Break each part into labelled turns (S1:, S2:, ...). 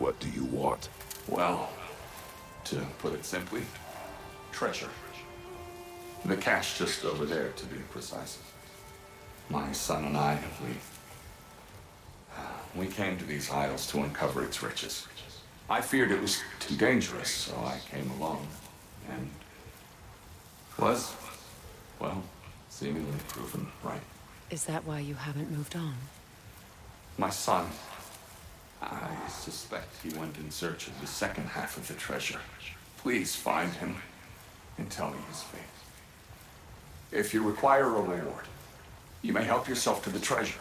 S1: What do you want?
S2: Well, to put it simply, treasure. The cache just over there, to be precise. My son and I, we came to these isles to uncover its riches. I feared it was too dangerous, so I came along, and was, well, seemingly proven right.
S3: Is that why you haven't moved on?
S2: My son, I suspect he went in search of the second half of the treasure. Please find him and tell me his fate. If you require a reward, you may help yourself to the treasure.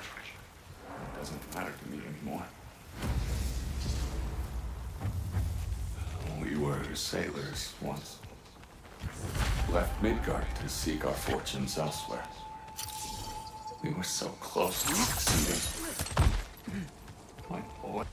S2: It doesn't matter to me anymore. We were sailors once. Left Midgard to seek our fortunes elsewhere. We were so close to succeeding. My boy.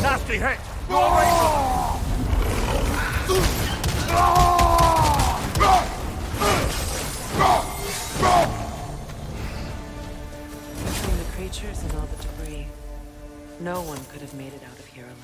S4: Nasty hit! Go away!
S3: Between the creatures and all the debris, no one could have made it out of here alive.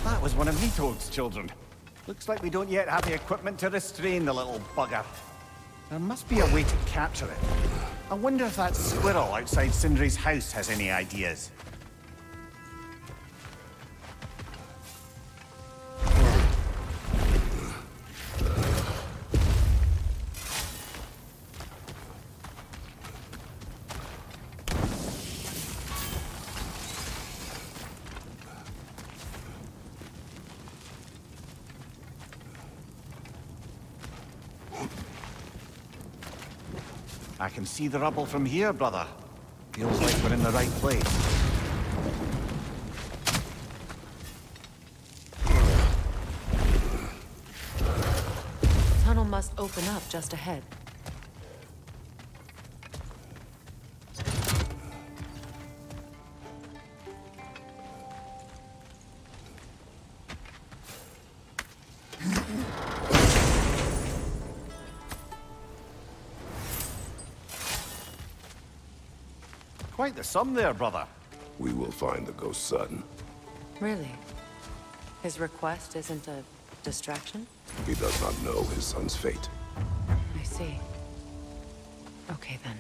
S4: That was one of Nito's children. Looks like we don't yet have the equipment to restrain the little bugger. There must be a way to capture it. I wonder if that squirrel outside Sindri's house has any ideas. I can see the rubble from here, brother. Feels like we're in the right place.
S3: The tunnel must open up just ahead.
S4: Quite the sum there, brother.
S1: We will find the ghost son.
S3: Really? His request isn't a distraction?
S1: He does not know his son's fate.
S3: I see. Okay, then.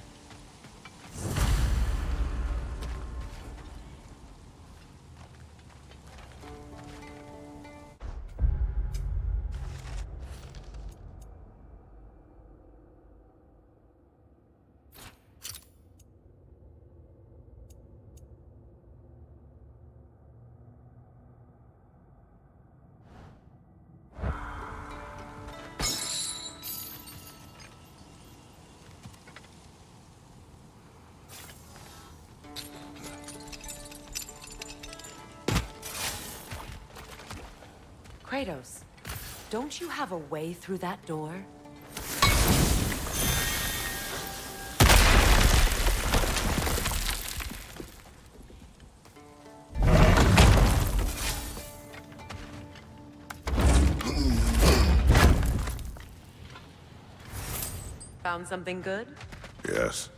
S3: Kratos, don't you have a way through that door? Found something good?
S1: Yes.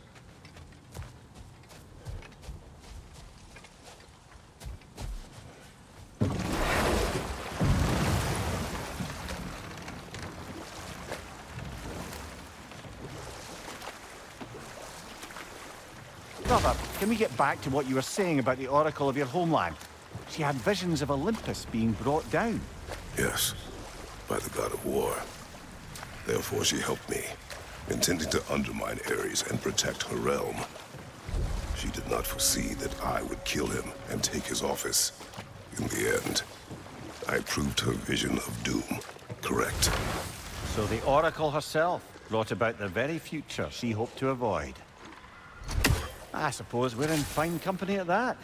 S4: Brother, can we get back to what you were saying about the Oracle of your homeland? She had visions of Olympus being brought down.
S1: Yes. By the God of War. Therefore she helped me, intending to undermine Ares and protect her realm. She did not foresee that I would kill him and take his office. In the end, I proved her vision of doom correct.
S4: So the Oracle herself brought about the very future she hoped to avoid. I suppose we're in fine company at that.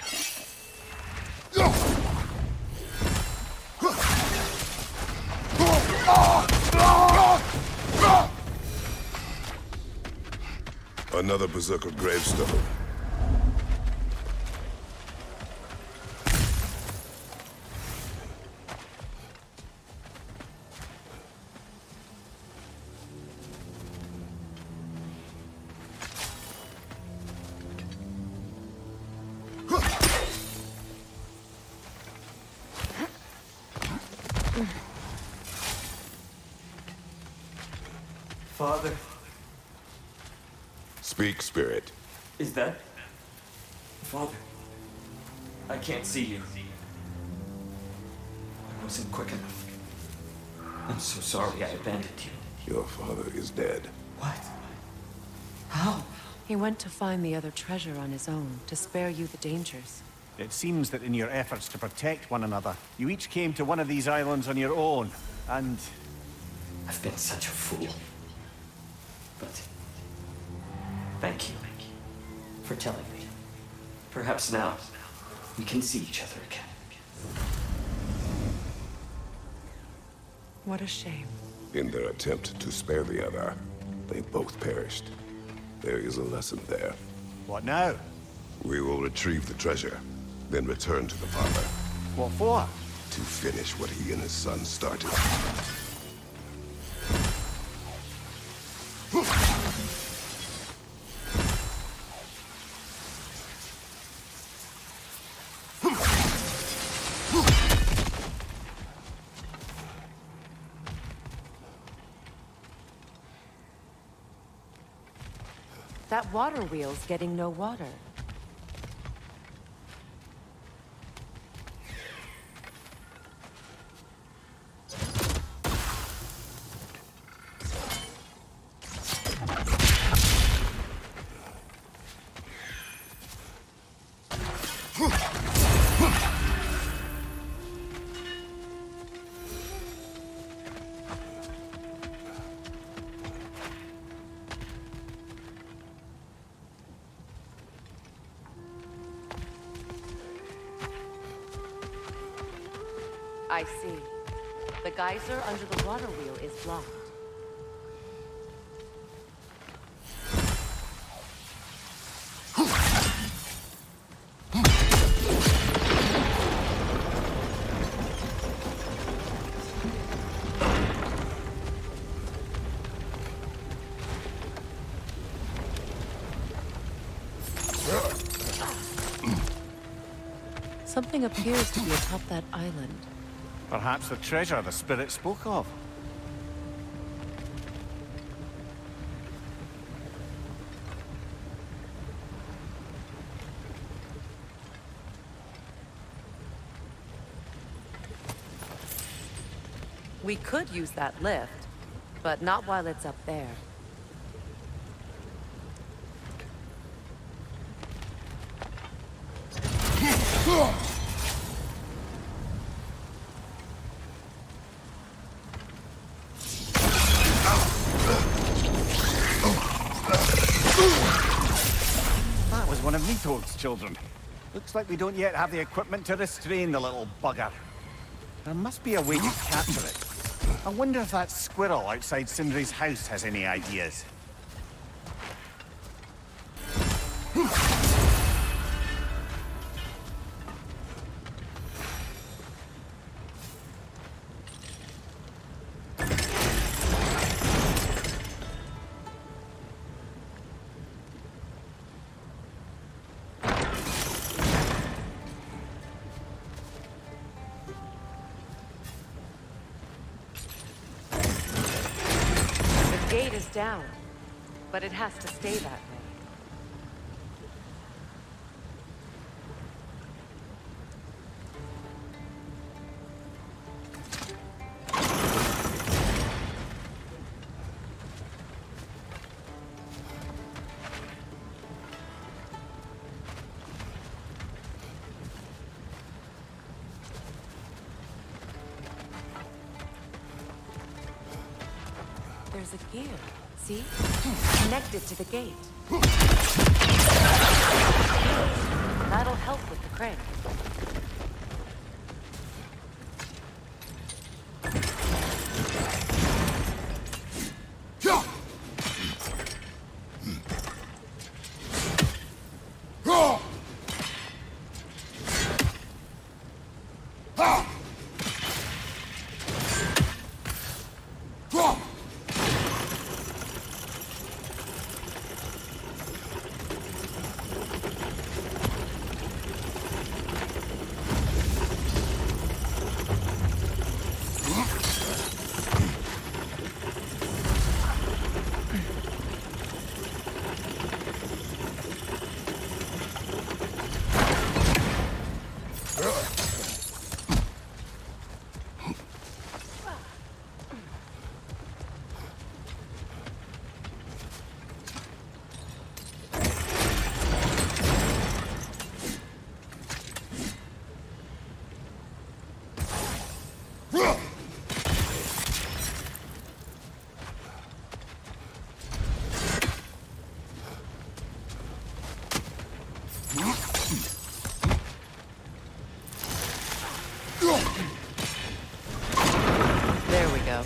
S1: Another Berserker gravestone.
S5: Father,
S1: Speak, spirit.
S5: is that... Father, I can't see you. I wasn't quick enough. I'm so sorry I abandoned you.
S1: Your father is dead.
S5: What? How?
S3: He went to find the other treasure on his own, to spare you the dangers.
S4: It seems that in your efforts to protect one another, you each came to one of these islands on your own, and...
S5: I've been such a fool. But... thank you for telling me. Perhaps now, we can see each other again.
S3: What a shame.
S1: In their attempt to spare the other, they both perished. There is a lesson there.
S4: What now?
S1: We will retrieve the treasure, then return to the father
S4: What for?
S1: to finish what he and his son started.
S3: That water wheel's getting no water. I see. The geyser under the water wheel is blocked. Something appears to be atop that island.
S4: Perhaps the treasure the spirit spoke of.
S3: We could use that lift, but not while it's up there.
S4: That was one of Nito's children. Looks like we don't yet have the equipment to restrain the little bugger. There must be a way to capture it. I wonder if that squirrel outside Sindri's house has any ideas.
S3: The gate is down, but it has to stay that way. There's a gear, see? Connected to the gate. That'll help with the crank. There we go.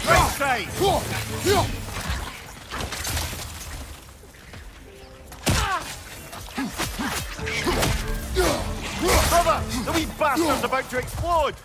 S4: Right side! Brother! The wee bastard's about to explode!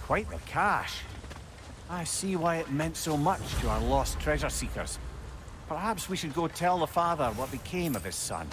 S4: Quite the cache. I see why it meant so much to our lost treasure seekers. Perhaps we should go tell the father what became of his son.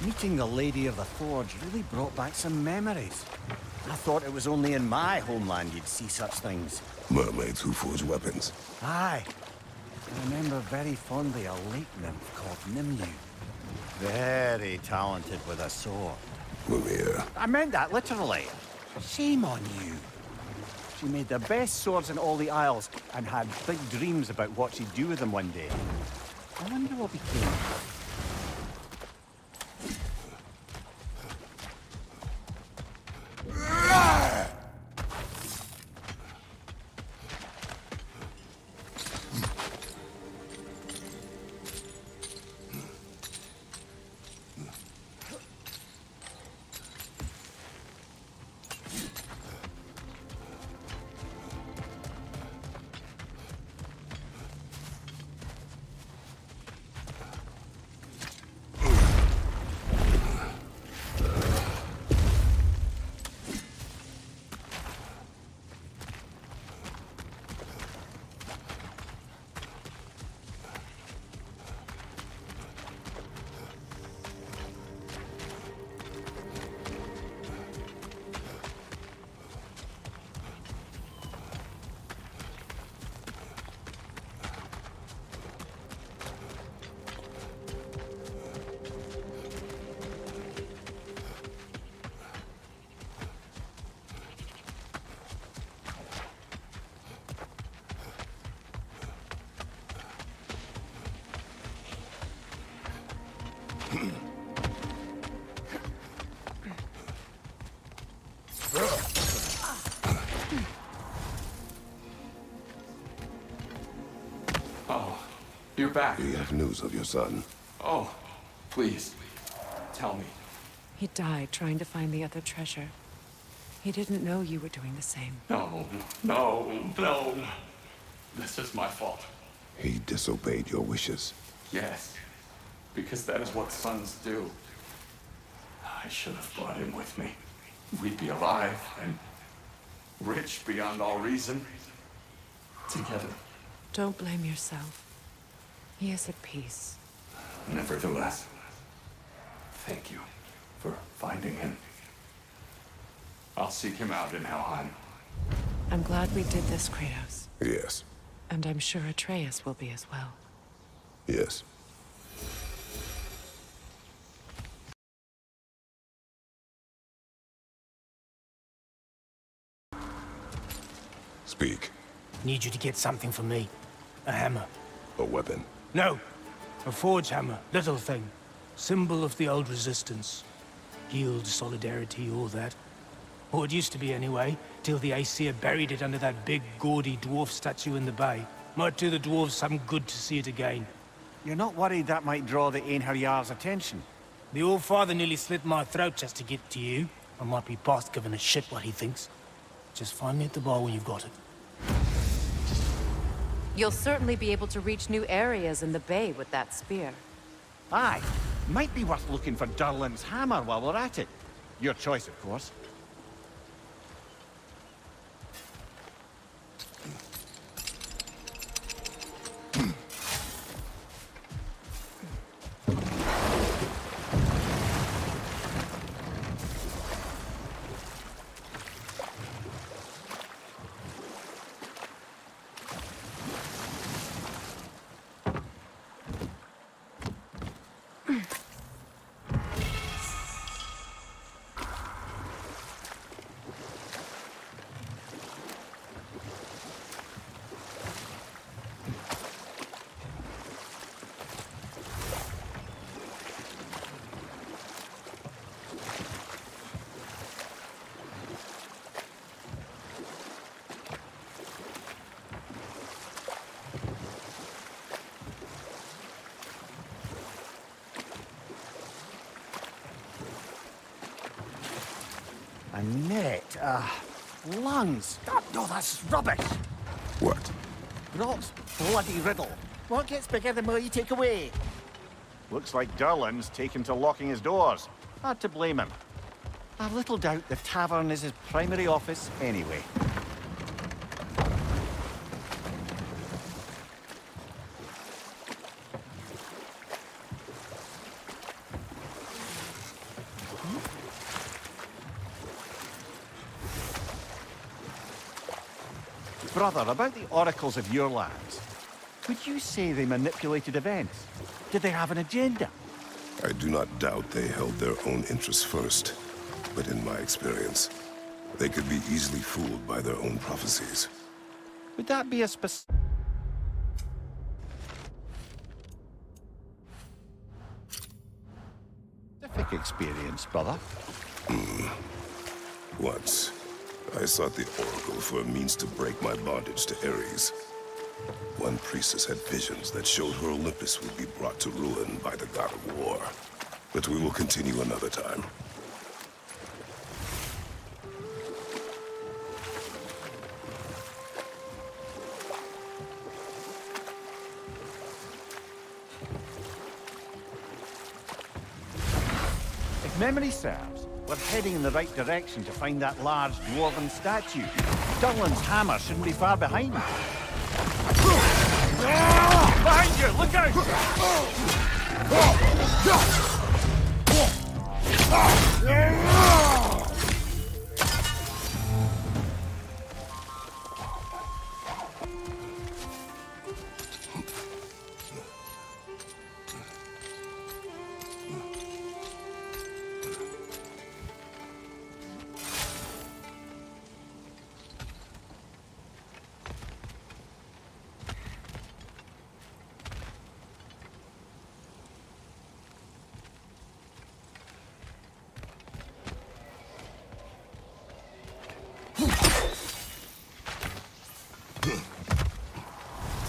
S4: Meeting the Lady of the Forge really brought back some memories. I thought it was only in my homeland you'd see such things.
S1: Mermaids who forge weapons.
S4: Aye. I remember very fondly a lake nymph called Nimue. Very talented with a sword.
S1: Mimir.
S4: I meant that literally. Shame on you. She made the best swords in all the Isles and had big dreams about what she'd do with them one day. I wonder what became of her.
S2: Oh, you're back.
S1: Do you have news of your son?
S2: Oh, please, tell me.
S3: He died trying to find the other treasure. He didn't know you were doing the same.
S2: No, no, no. This is my fault.
S1: He disobeyed your wishes.
S2: Yes, because that is what sons do. I should have brought him with me. We'd be alive and rich beyond all reason. Together.
S3: Don't blame yourself. He is at peace.
S2: Nevertheless, thank you for finding him. I'll seek him out in Helheim.
S3: I'm glad we did this, Kratos.
S1: Yes.
S3: And I'm sure Atreus will be as well.
S1: Yes. Speak.
S6: Need you to get something for me. A hammer.
S1: A weapon.
S6: No! A forge hammer. Little thing. Symbol of the old resistance. Guild, solidarity, all that. Or it used to be anyway, till the Aesir buried it under that big, gaudy dwarf statue in the bay. Might do the dwarves some good to see it again.
S4: You're not worried that might draw the Einherjar's attention?
S6: The All-Father nearly slit my throat just to get to you. I might be past giving a shit what he thinks. Just find me at the bar when you've got it.
S3: You'll certainly be able to reach new areas in the bay with that spear.
S4: Aye. Might be worth looking for Durlin's hammer while we're at it. Your choice, of course. A net, lungs. Oh, no, that's rubbish.
S1: What?
S4: Rot's bloody riddle. What gets bigger the more you take away? Looks like Durlin's taken to locking his doors. Hard to blame him. I've little doubt the tavern is his primary office anyway. Brother, about the oracles of your lands, would you say they manipulated events? Did they have an agenda?
S1: I do not doubt they held their own interests first, but in my experience, they could be easily fooled by their own prophecies.
S4: Would that be a specific experience, brother?
S1: Once, I sought the Oracle for a means to break my bondage to Ares. One priestess had visions that showed her Olympus would be brought to ruin by the God of War. But we will continue another time.
S4: If memory serves, we're heading in the right direction to find that large dwarven statue. Durlin's hammer shouldn't be far behind. Behind you! Look out!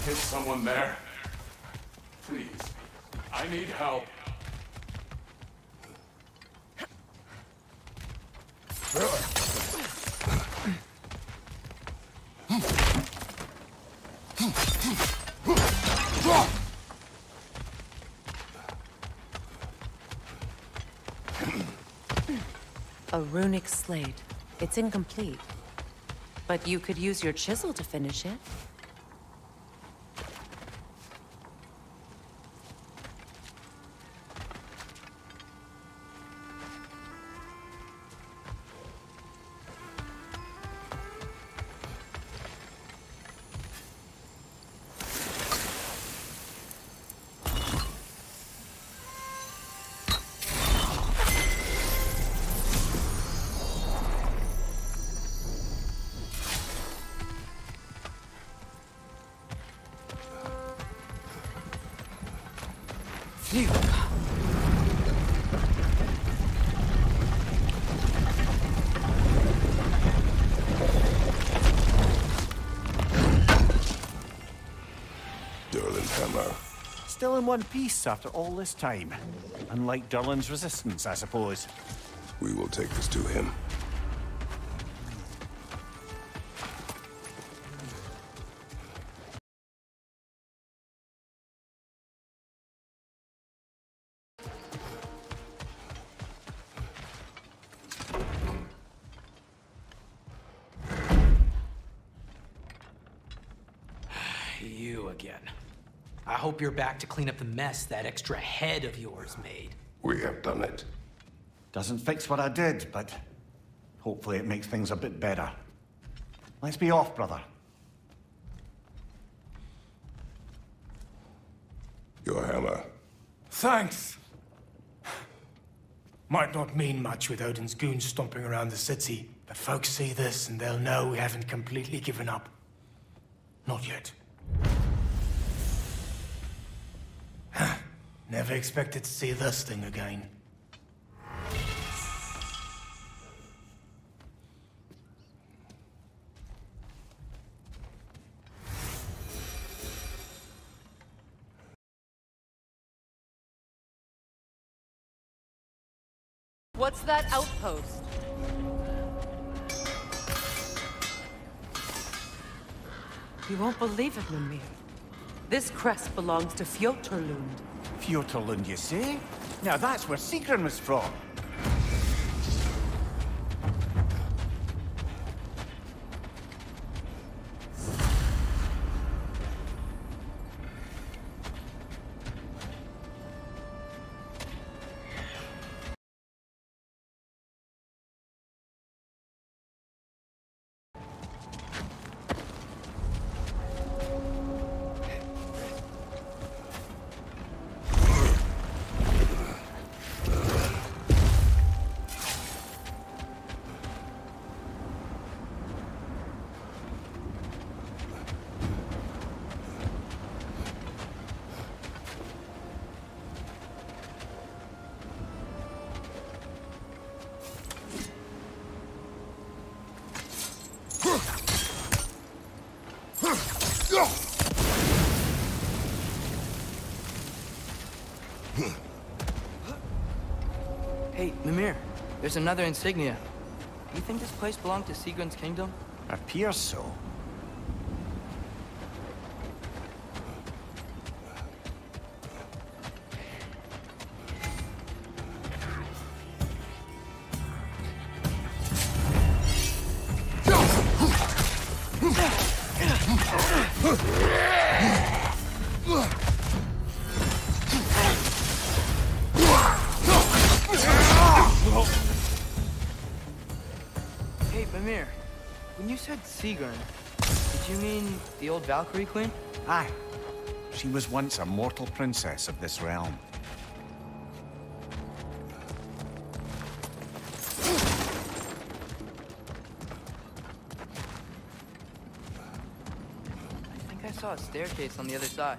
S2: Is someone there? Please, I need help.
S3: A runic slate. It's incomplete. But you could use your chisel to finish it. Phew.
S1: Hammer.
S4: Still in one piece after all this time. Unlike Durlin's resistance, I suppose.
S1: We will take this to him.
S7: You again. I hope you're back to clean up the mess that extra head of yours made.
S1: We have done it.
S4: Doesn't fix what I did, but hopefully it makes things a bit better. Let's be off, brother.
S1: Your hammer.
S6: Thanks. Might not mean much with Odin's goons stomping around the city, but folks see this and they'll know we haven't completely given up. Not yet. Never expected to see this thing again.
S3: What's that outpost? You won't believe it, Mimir. This crest belongs to Fjoturlund.
S4: Fjoturlund, you say? Now that's where Sigrun was from.
S8: Hey, Mimir, there's another insignia. You think this place belonged to Sigrun's kingdom?
S4: Appears so.
S8: Hey, Mimir, when you said Sigrun, did you mean the old Valkyrie queen?
S4: Aye. She was once a mortal princess of this realm.
S8: I think I saw a staircase on the other side.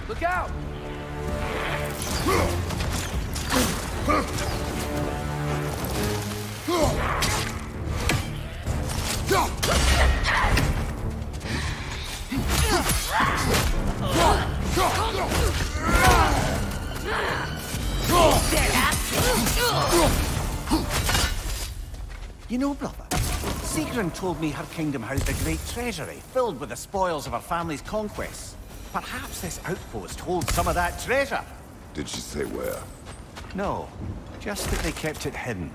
S8: Look out!
S4: You know, brother, Sigrun told me her kingdom housed a great treasury filled with the spoils of her family's conquests. Perhaps this outpost holds some of that treasure.
S1: Did she say where?
S4: No, just that they kept it hidden.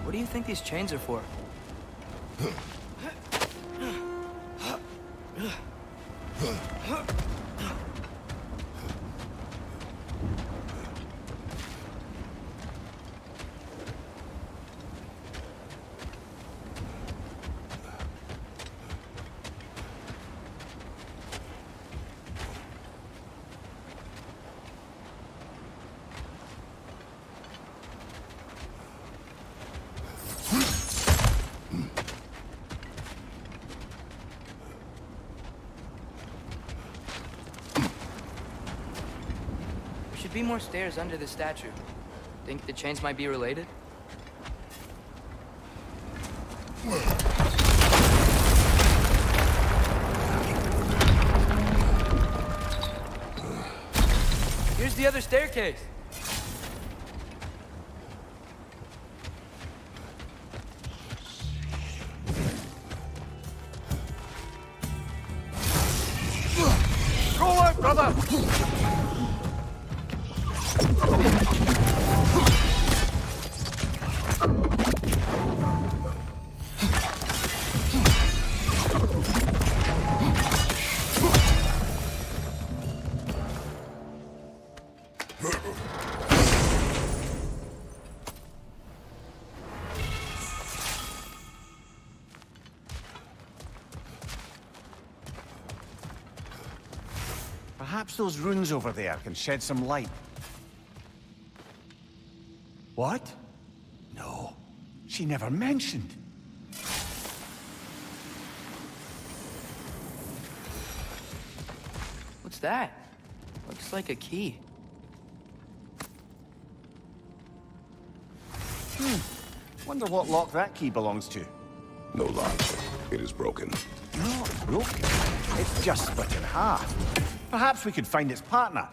S8: What do you think these chains are for? Be more stairs under the statue. Think the chains might be related? Here's the other staircase.
S4: Go out, brother! Perhaps those runes over there can shed some light. What? No, she never mentioned.
S8: What's that? Looks like a key.
S4: Wonder what lock that key belongs to.
S1: No lock. It is broken.
S4: Not broken. It's just split in half. Perhaps we could find its partner.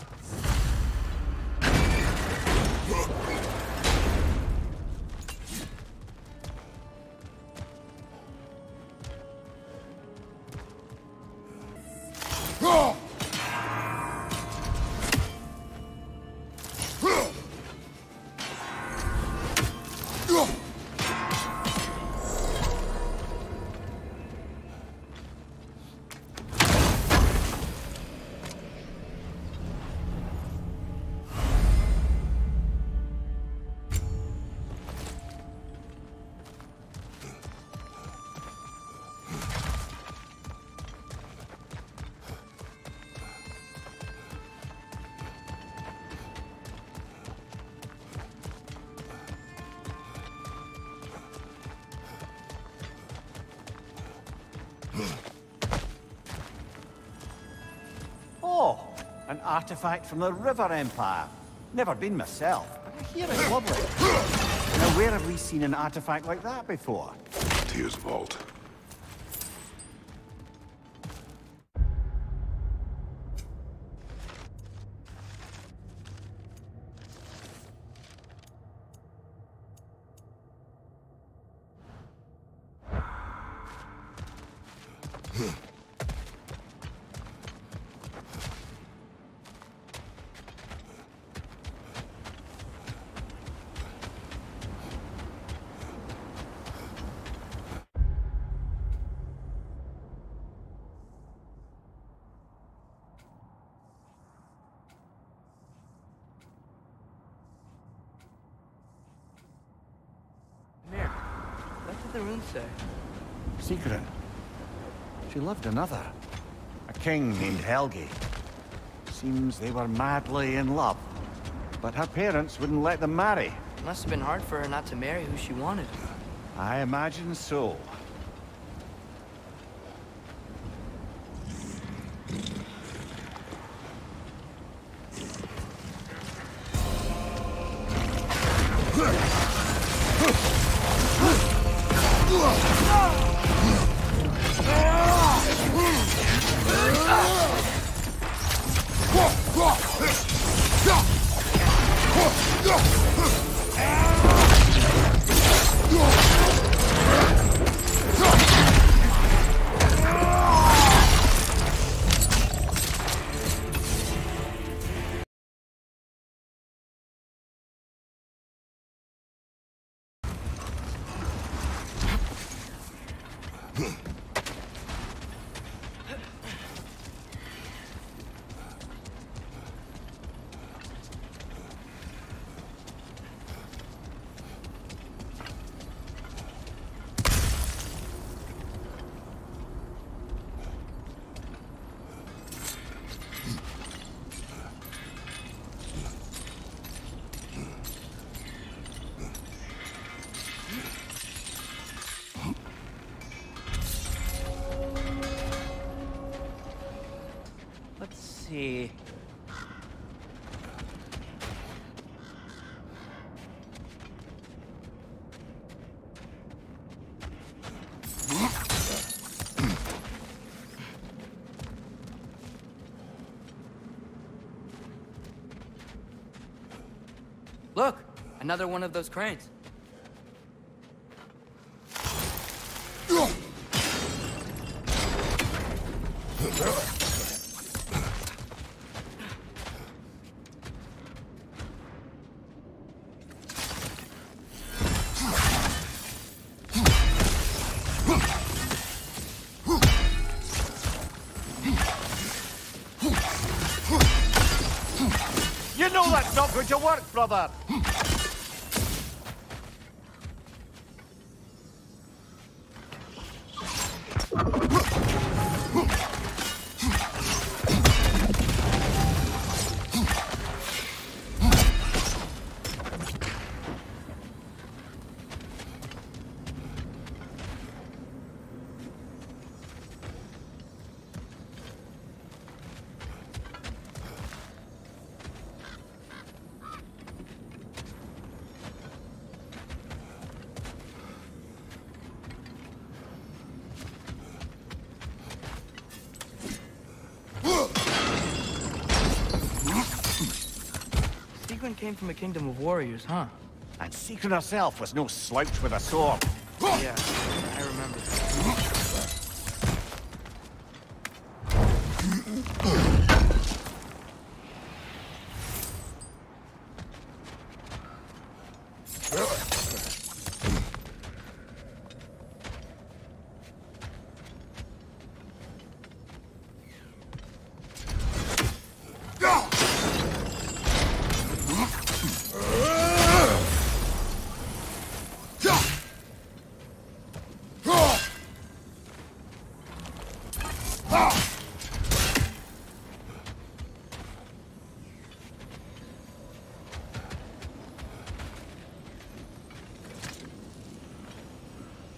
S4: Oh, an artifact from the River Empire. Never been myself, but I hear it's lovely. Now, where have we seen an artifact like that before?
S1: Tears Vault.
S8: What did the runes say?
S4: Sigrun. She loved another. A king named Helgi. Seems they were madly in love. But her parents wouldn't let them marry.
S8: It must have been hard for her not to marry who she wanted.
S4: I imagine so.
S8: see. Look, another one of those cranes.
S4: You know that's not going to work, brother!
S8: Sigrun came from a kingdom of warriors, huh?
S4: And Sigrun herself was no slouch with a sword.
S8: Yeah, I remember that.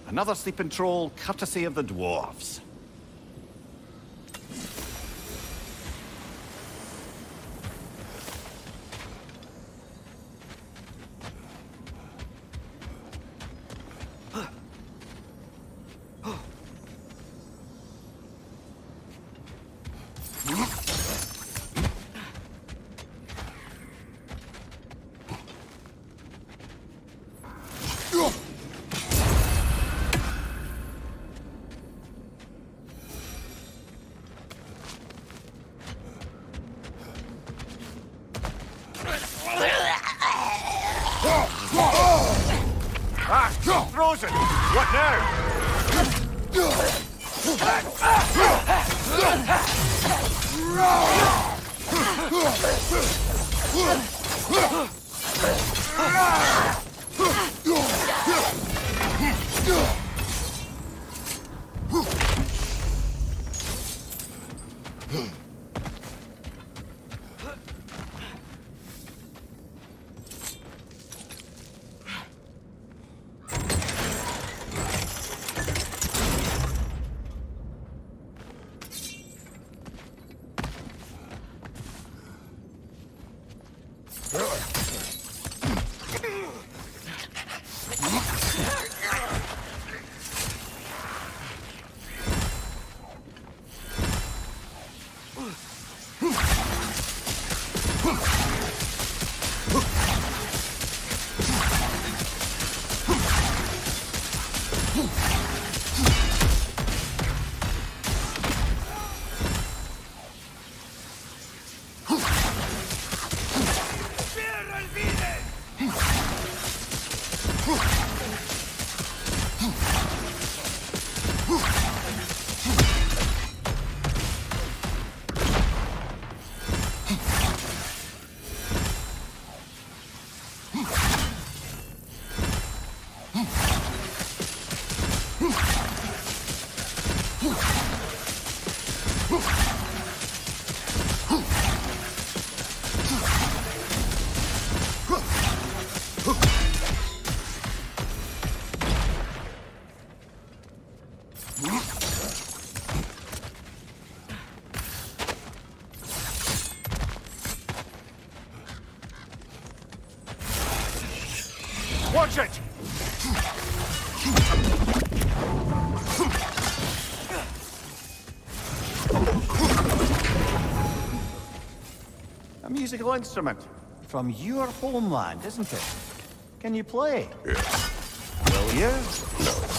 S4: Another sleeping troll, courtesy of the dwarves. Frozen! What musical instrument. From your homeland, isn't it? Can you play?
S1: Yes.
S4: Will you?
S1: No.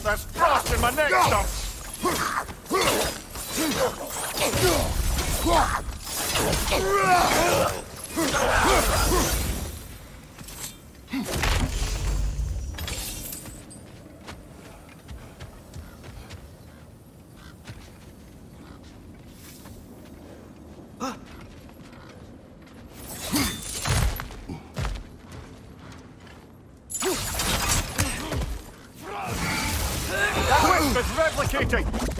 S4: There's frost in my neck, Doc! That wisp is replicating!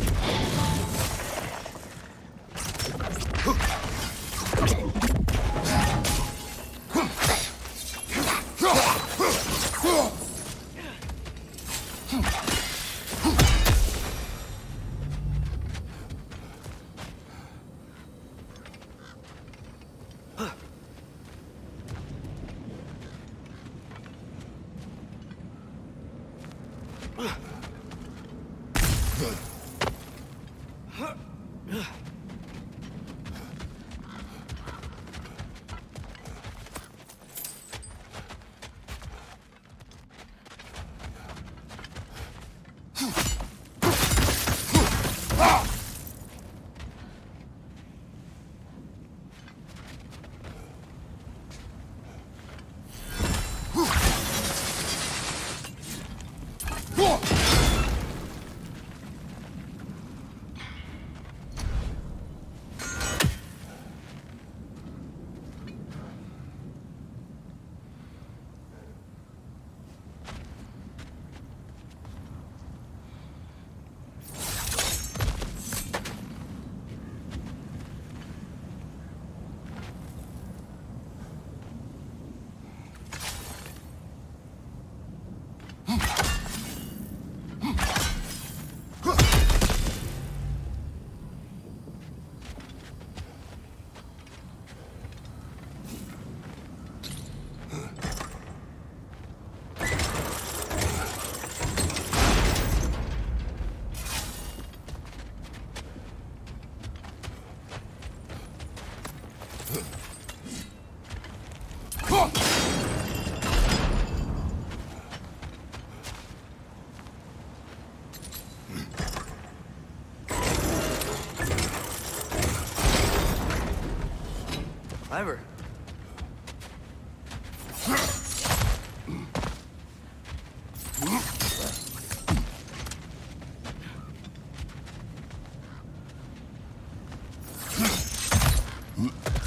S8: Clever.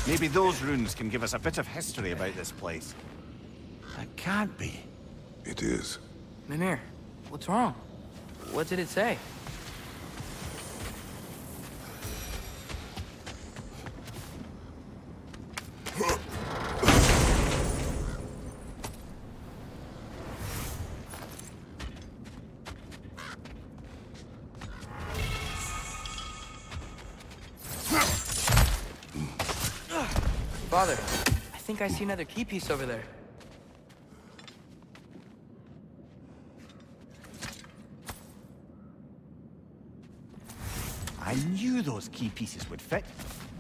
S4: Maybe those runes can give us a bit of history about this place. That can't be.
S1: It is.
S8: Mimir, what's wrong? What did it say? Father, I think I see another key piece over there.
S4: I knew those key pieces would fit.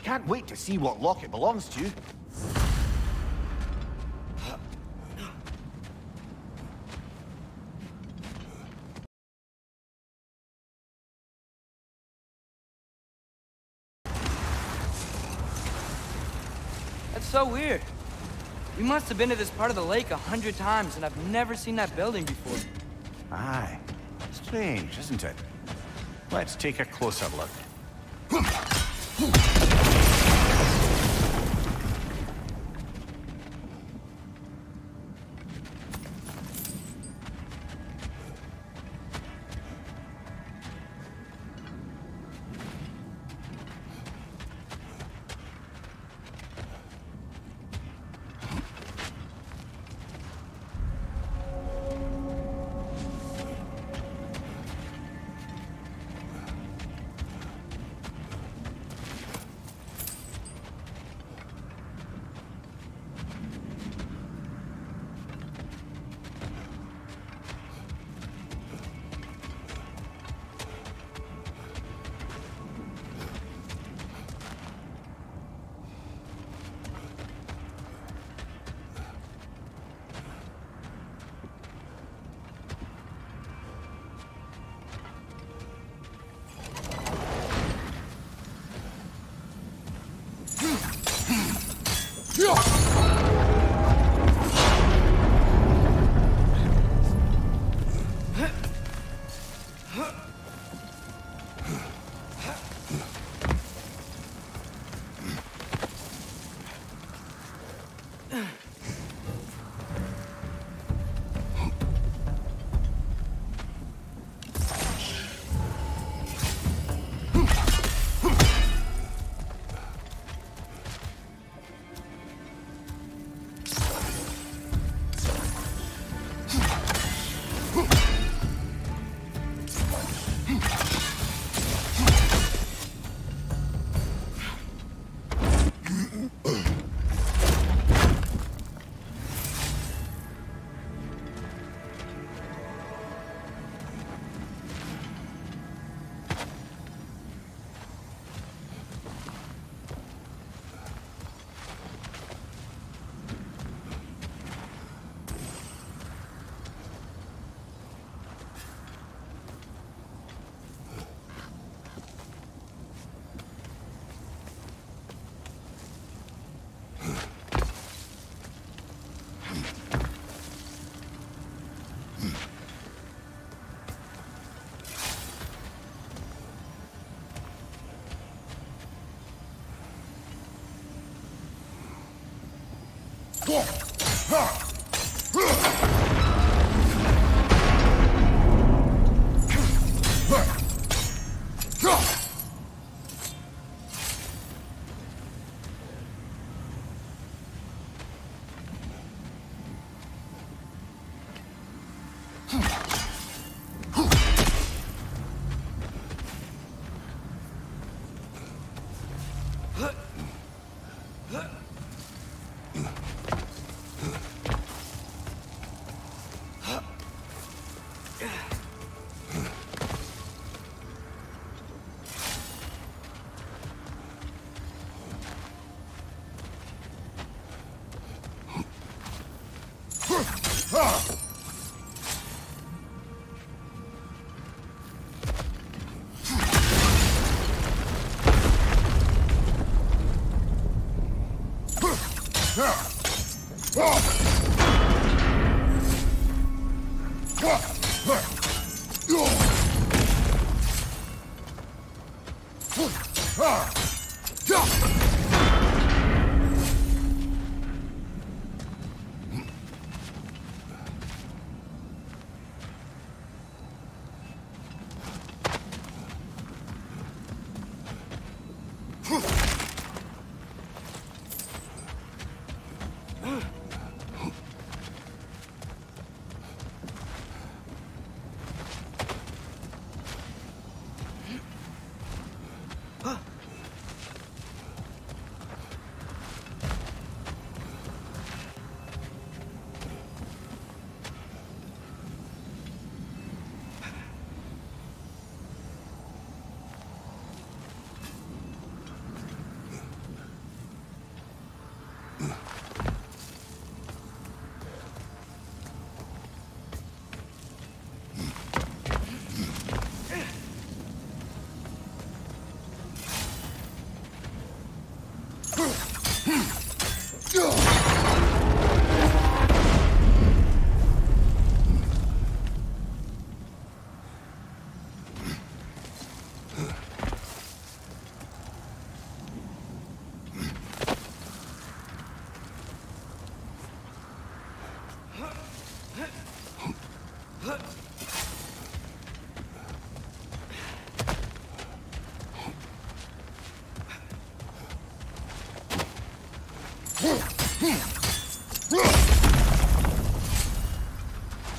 S4: Can't wait to see what lock it belongs to.
S8: That's so weird. We must have been to this part of the lake 100 times, and I've never seen that building before.
S4: Aye. Strange, isn't it? Let's take a closer look.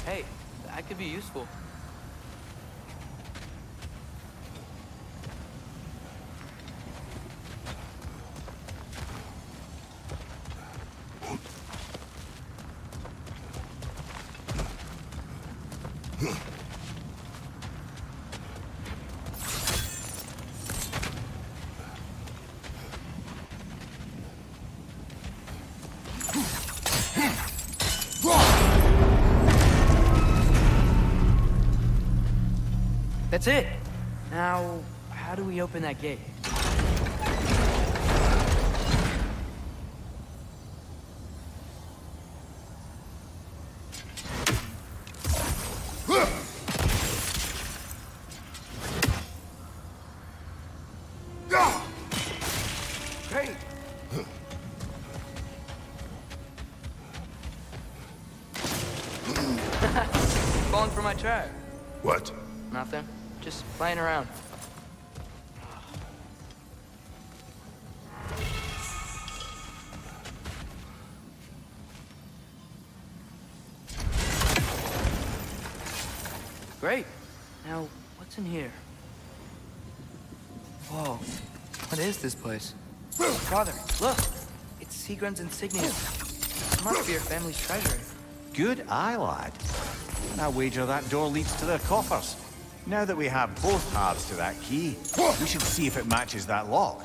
S8: Hey, that could be useful. That's it! Now, how do we open that gate? Great! Falling for my trap.
S1: What?
S8: Nothing. Just playing around. Great. Now, what's in here? Whoa. What is this place? Father, look! It's Sigrun's insignia. It must be our family's treasure.
S4: Good eye, lad. And I wager that door leads to their coffers. Now that we have both halves to that key, we should see if it matches that lock.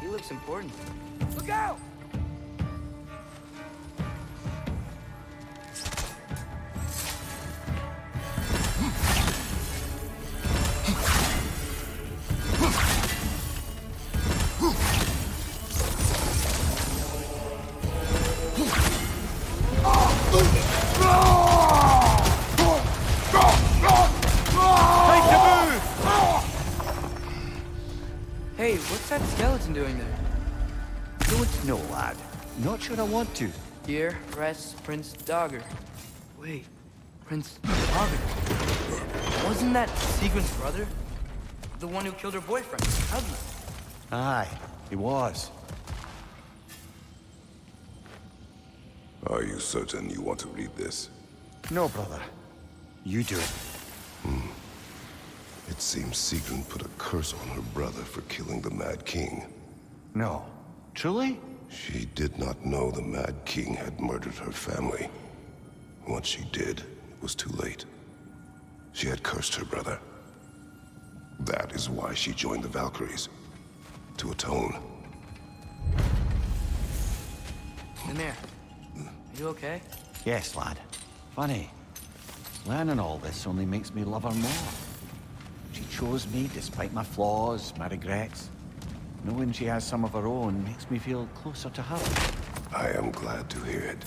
S8: He looks important. Look out! that skeleton doing there?
S4: Don't know, lad. Not sure I want to.
S8: Here rests Prince Dagger. Wait, Prince Dagger? Wasn't that Sigrun's brother? The one who killed her boyfriend, Huggy?
S4: Aye, he was.
S1: Are you certain you want to read this?
S4: No, brother. You do it.
S1: It seems Sigrun put a curse on her brother for killing the Mad King.
S4: No. Truly?
S1: She did not know the Mad King had murdered her family. Once she did, it was too late. She had cursed her brother. That is why she joined the Valkyries. To atone.
S8: Mimir, are you okay?
S4: Yes, lad. Funny. Learning all this only makes me love her more. She chose me despite my flaws, my regrets. Knowing she has some of her own makes me feel closer to her.
S1: I am glad to hear it.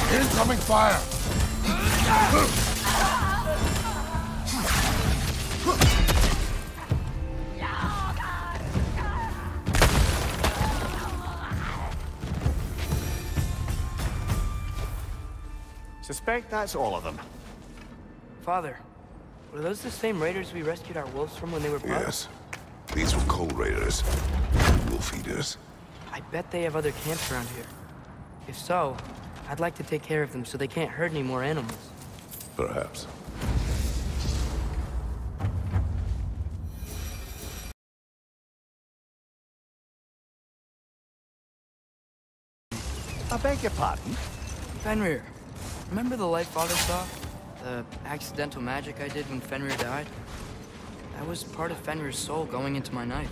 S9: Incoming fire!
S4: Suspect that's all of them.
S8: Father, were those the same raiders we rescued our wolves from when they were pups?
S1: Yes. These were cold raiders. Wolf eaters.
S8: I bet they have other camps around here. If so, I'd like to take care of them so they can't hurt any more animals.
S1: Perhaps.
S4: I beg your pardon?
S8: Fenrir, remember the light Father saw? The accidental magic I did when Fenrir died? That was part of Fenrir's soul going into my knife.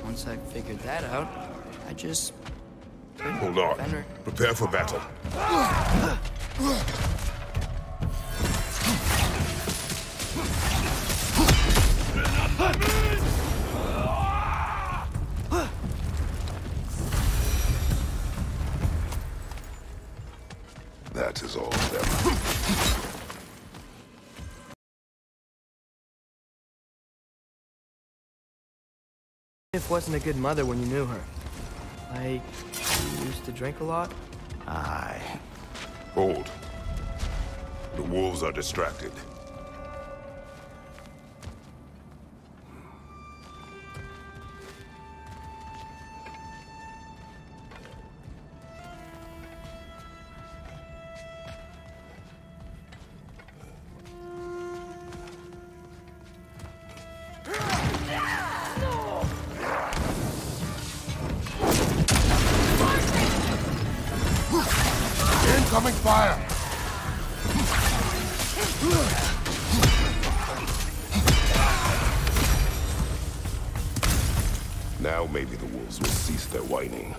S8: Once I figured that out, I just...
S1: Hold on.
S8: Fenrir.
S1: Prepare for battle. That is all of them.
S8: If wasn't a good mother when you knew her. Like, she used to drink a lot?
S4: Aye.
S1: Hold. The wolves are distracted.
S9: Incoming fire!
S1: Now maybe the wolves will cease their whining.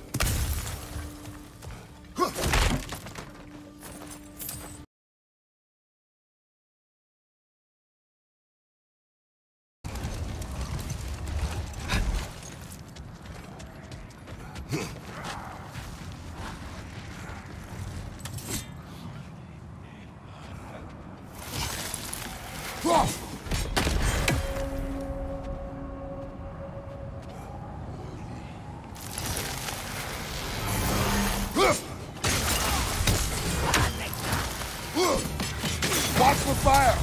S9: Watch for fire!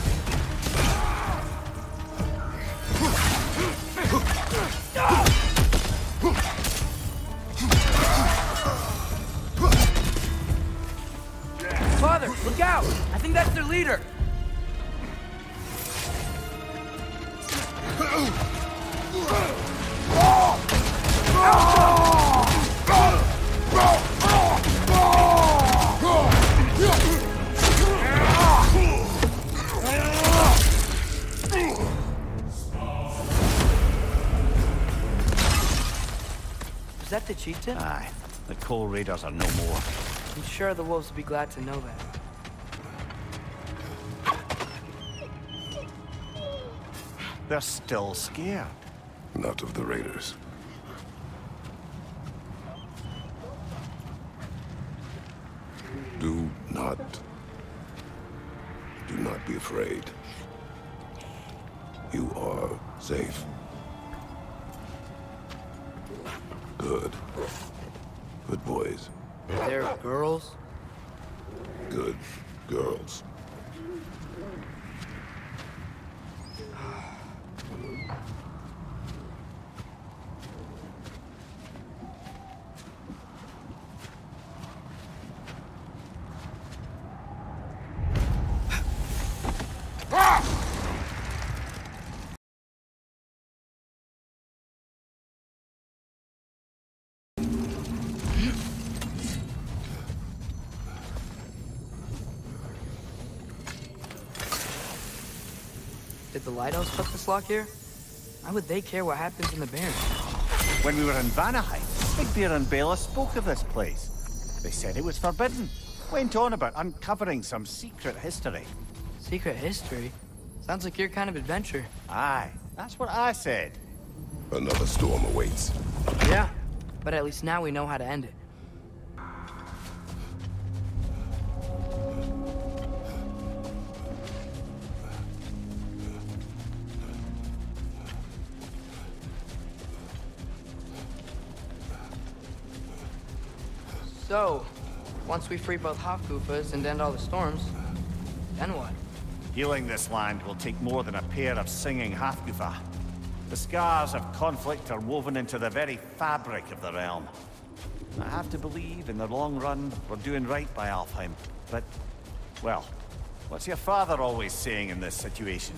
S8: Father, look out! I think that's their leader! chieftain?
S4: Aye. The Coal Raiders are no more.
S8: I'm sure the wolves will be glad to know that.
S4: They're still scared.
S1: Not of the Raiders. Do not be afraid. You are safe. Good. Good boys.
S8: They're girls?
S1: Good girls.
S8: Did the Lighthouse put this lock here? Why would they care what happens in the Barren?
S4: When we were in Vanaheim, Big Bear and Bela spoke of this place. They said it was forbidden. Went on about uncovering some secret history.
S8: Secret history? Sounds like your kind of adventure.
S4: Aye, that's what I said.
S1: Another storm awaits.
S8: Yeah, but at least now we know how to end it. So, once we free both Hofgufas and end all the storms, then what?
S4: Healing this land will take more than a pair of singing Hofgufa. The scars of conflict are woven into the very fabric of the realm. I have to believe, in the long run, we're doing right by Alfheim. But, well, what's your father always saying in this situation?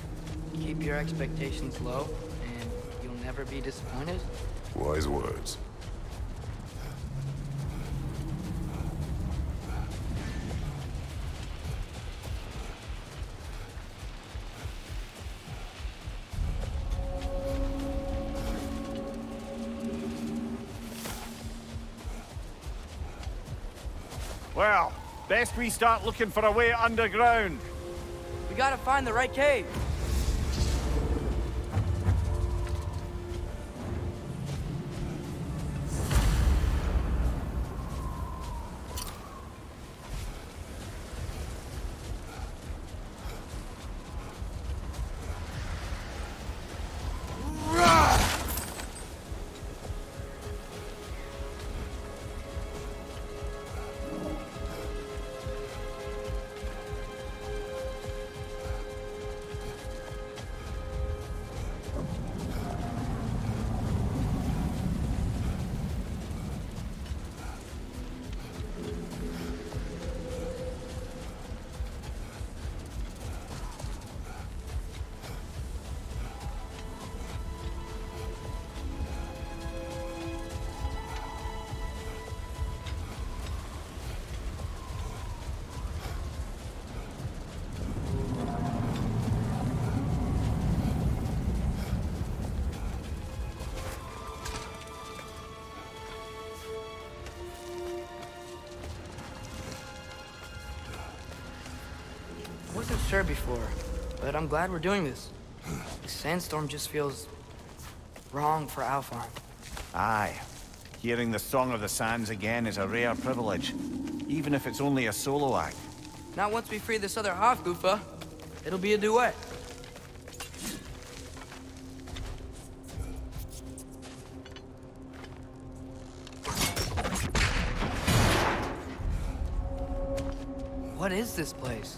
S8: Keep your expectations low, and you'll never be disappointed?
S1: Wise words.
S4: Well, best we start looking for a way underground.
S8: We gotta find the right cave. I wasn't sure before, but I'm glad we're doing this. The sandstorm just feels wrong for Alfheim.
S4: Aye. Hearing the Song of the Sands again is a rare privilege, even if it's only a solo act.
S8: Not once we free this other Hofgufa. It'll be a duet. What is this place?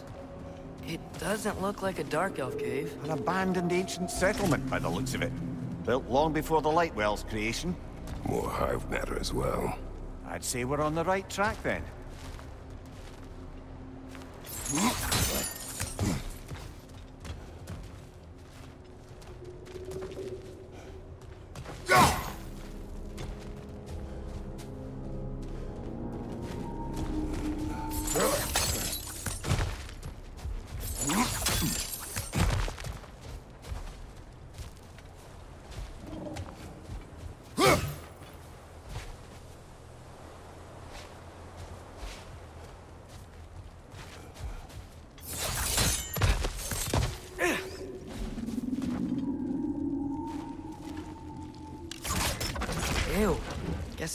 S8: It doesn't look like a Dark Elf cave.
S4: An abandoned ancient settlement by the looks of it. Built long before the Lightwell's creation.
S1: More hive matter as well.
S4: I'd say we're on the right track then.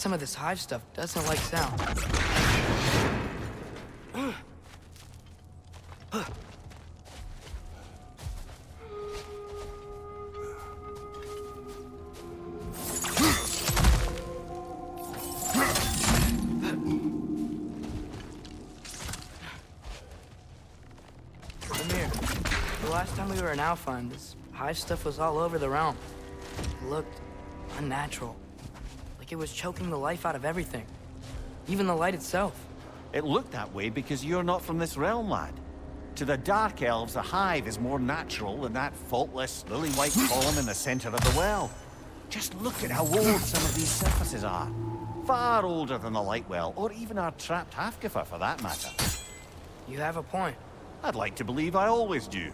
S8: some of this hive stuff doesn't like sound. The last time we were in Alfheim, this hive stuff was all over the realm. It looked unnatural. Like it was choking the life out of everything. Even the light itself.
S4: It looked that way because you're not from this realm, lad. To the Dark Elves, a hive is more natural than that faultless, lily-white column in the center of the well. Just look at how old some of these surfaces are. Far older than the Lightwell, or even our trapped Halfgiffer for that matter.
S8: You have a point.
S4: I'd like to believe I always do.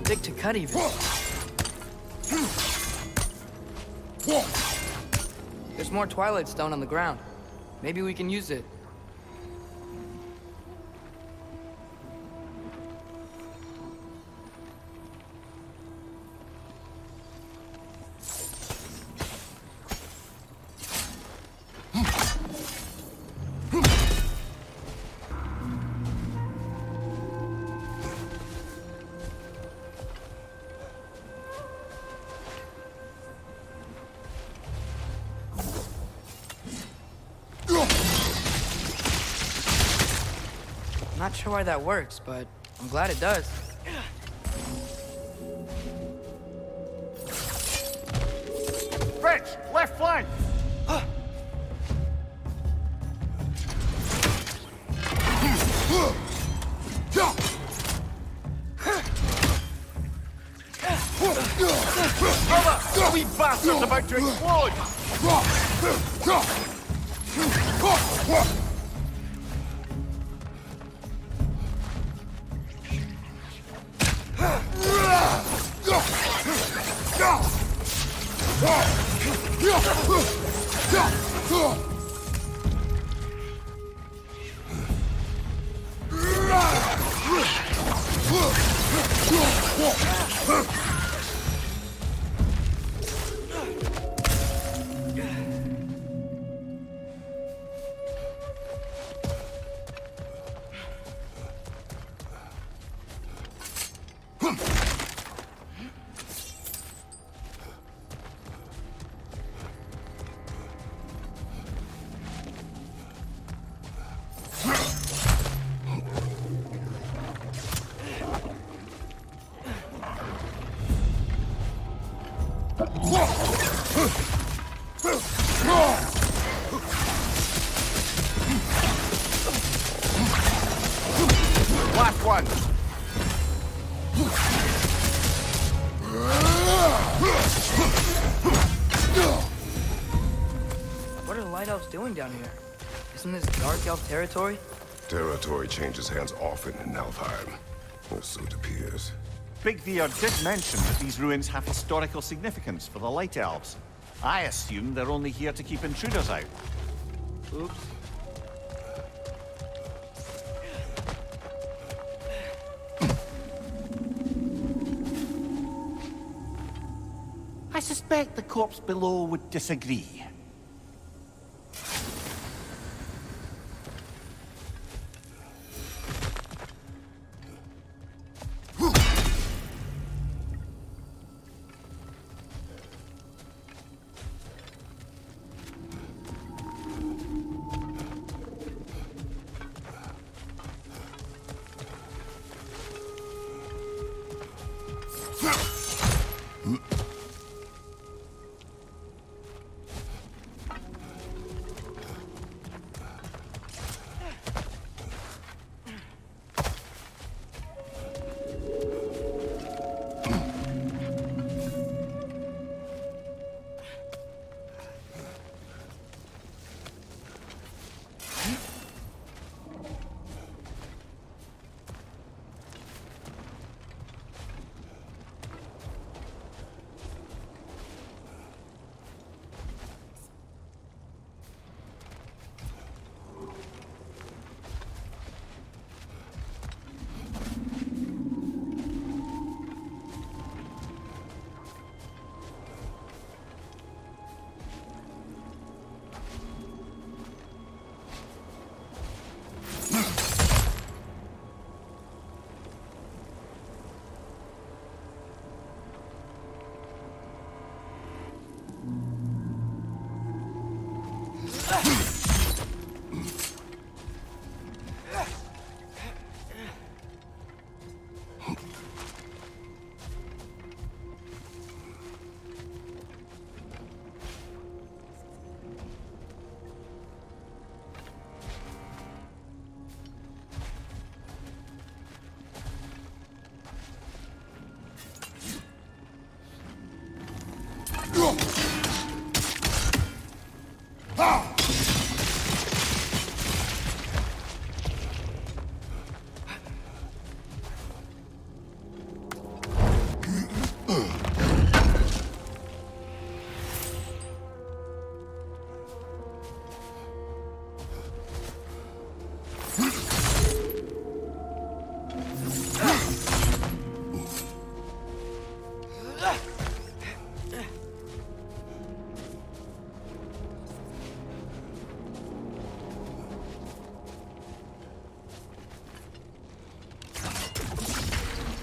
S8: Thick to cut even. There's more Twilight Stone on the ground. Maybe we can use it. Not sure why that works, but I'm glad it does.
S4: French, left flank! Brother, the wee bastard's about to explode! Last one.
S8: What are the Light Elves doing down here? Isn't this Dark Elf territory?
S1: Territory changes hands often in Nalfheim, or so it appears.
S4: Big Veer did mention that these ruins have historical significance for the Light Elves. I assume they're only here to keep intruders out. Oops. I suspect the corpse below would disagree.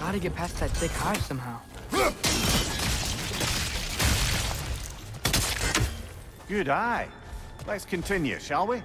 S8: Gotta get past that thick hive somehow.
S4: Good eye. Let's continue, shall we?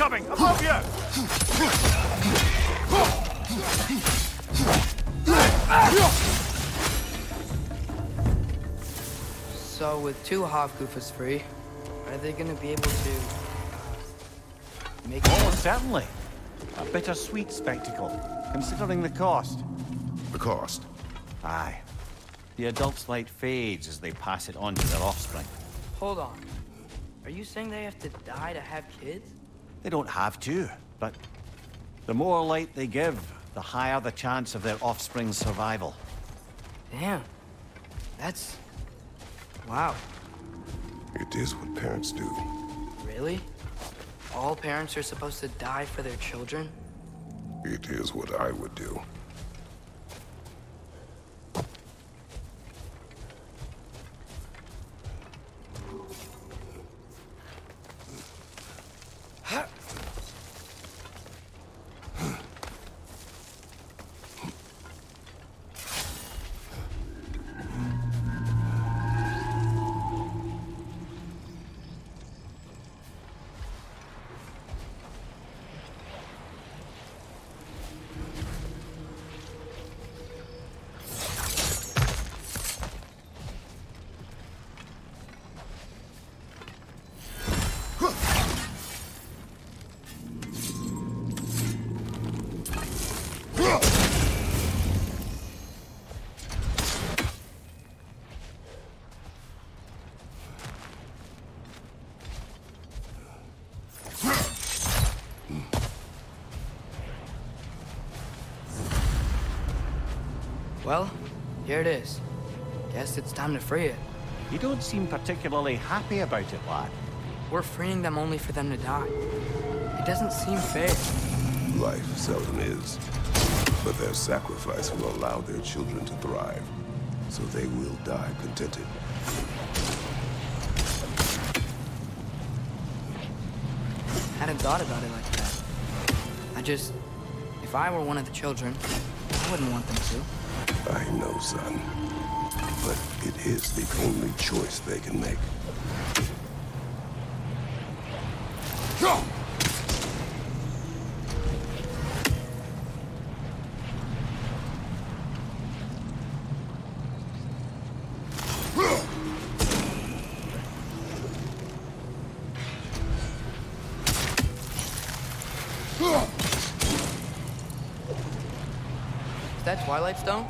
S4: coming! Above you!
S8: So with 2 Havgufas free, are they gonna be able to make
S4: Oh, certainly. A bittersweet spectacle, considering the cost.
S1: The cost?
S4: Aye. The adult's light fades as they pass it on to their offspring.
S8: Hold on. Are you saying they have to die to have kids?
S4: They don't have to, but the more light they give, the higher the chance of their offspring's survival.
S8: Damn. That's... wow.
S1: It is what parents do.
S8: Really? All parents are supposed to die for their children?
S1: It is what I would do.
S8: Well, here it is. Guess it's time to free it.
S4: You don't seem particularly happy about it, lad.
S8: We're freeing them only for them to die. It doesn't seem fair.
S1: Life seldom is. But their sacrifice will allow their children to thrive. So they will die contented.
S8: Hadn't thought about it like that. If I were one of the children, I wouldn't want them to.
S1: I know, son. But it is the only choice they can make. Go!
S8: Is that Twilight Stone?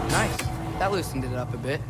S8: Nice. That loosened it up a bit.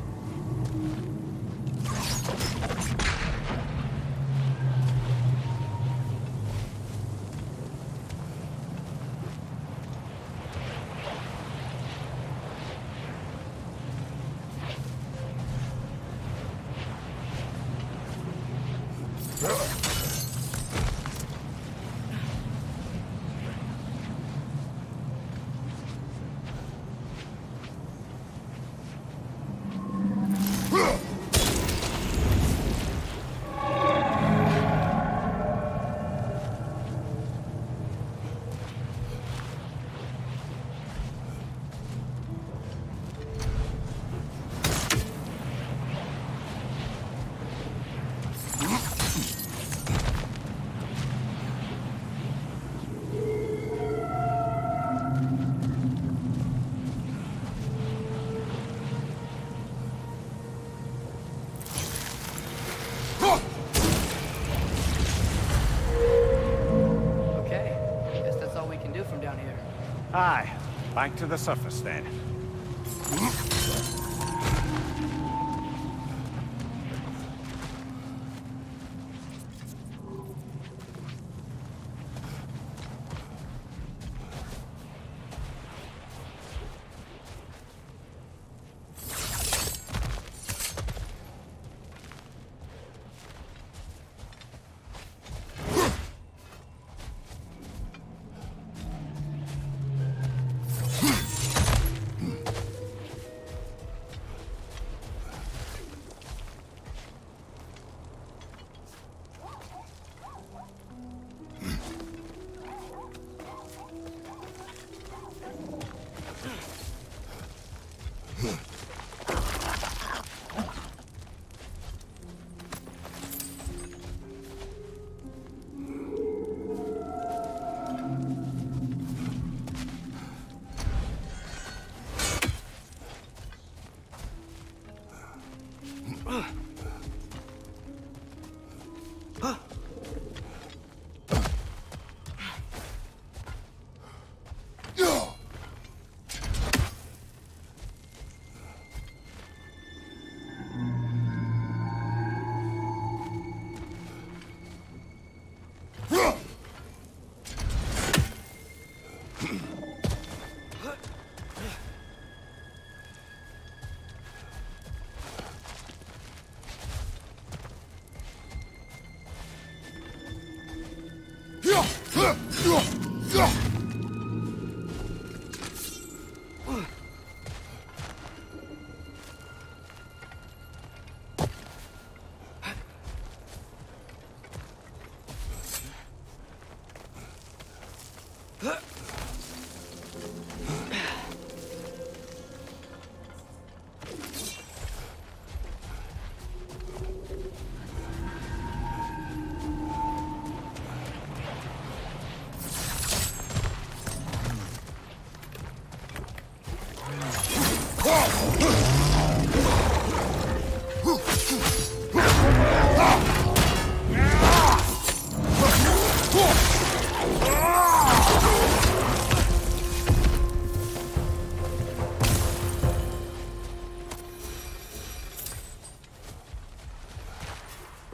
S4: Aye. Back to the surface then.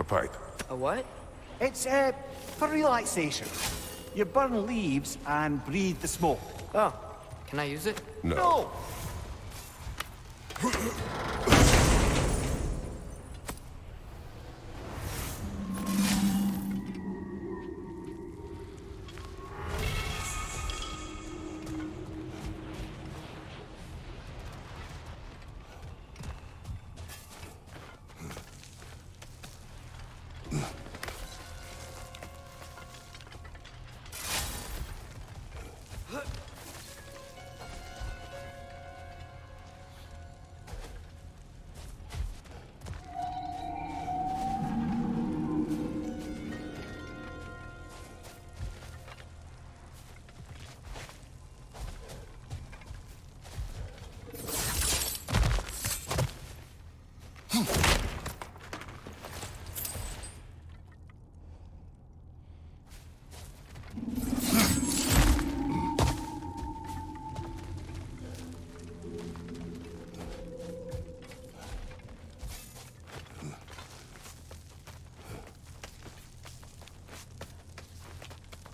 S1: Pipe.
S8: A what?
S4: It's, for relaxation. You burn leaves and breathe the smoke.
S8: Oh, can I use it?
S1: No.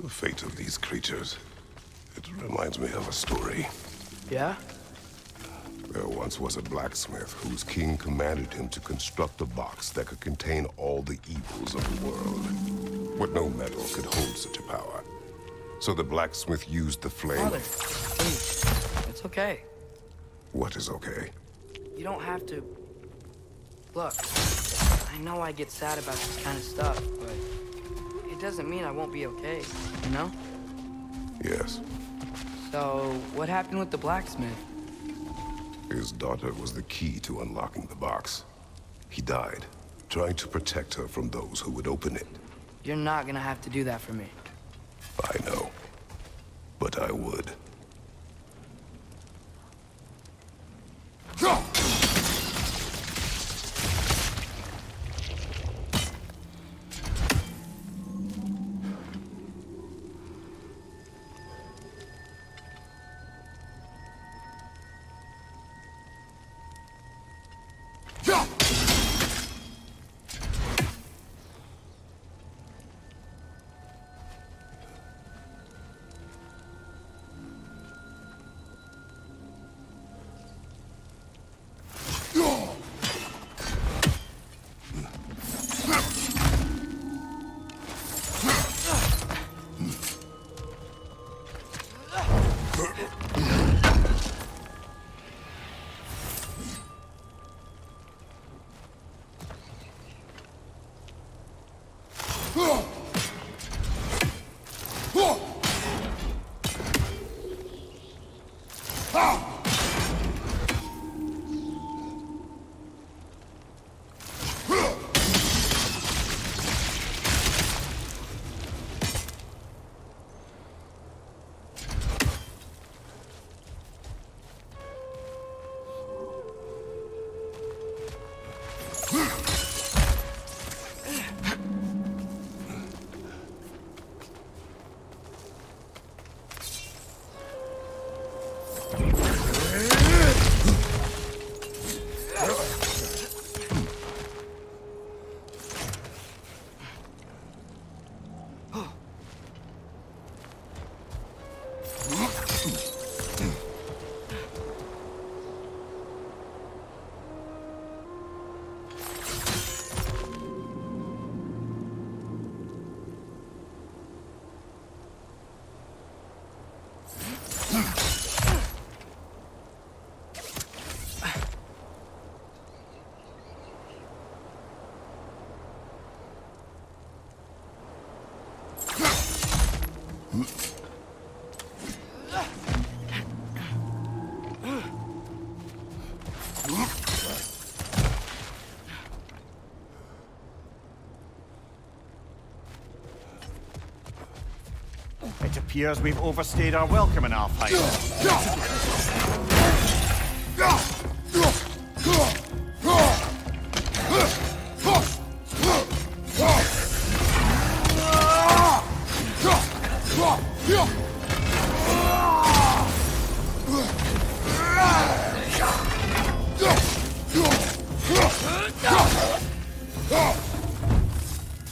S1: The fate of these creatures, it reminds me of a story.
S8: Yeah?
S1: There once was a blacksmith whose king commanded him to construct a box that could contain all the evils of the world. But no metal could hold such a power. So the blacksmith used the flame.
S8: Father, please. It's okay.
S1: What is okay?
S8: You don't have to... Look, I know I get sad about this kind of stuff, but it doesn't mean I won't be okay, you know?
S1: Yes.
S8: So, what happened with the blacksmith?
S1: His daughter was the key to unlocking the box. He died, trying to protect her from those who would open it.
S8: You're not gonna have to do that for me.
S1: I know, but I would.
S4: It appears we've overstayed our welcome in our fight.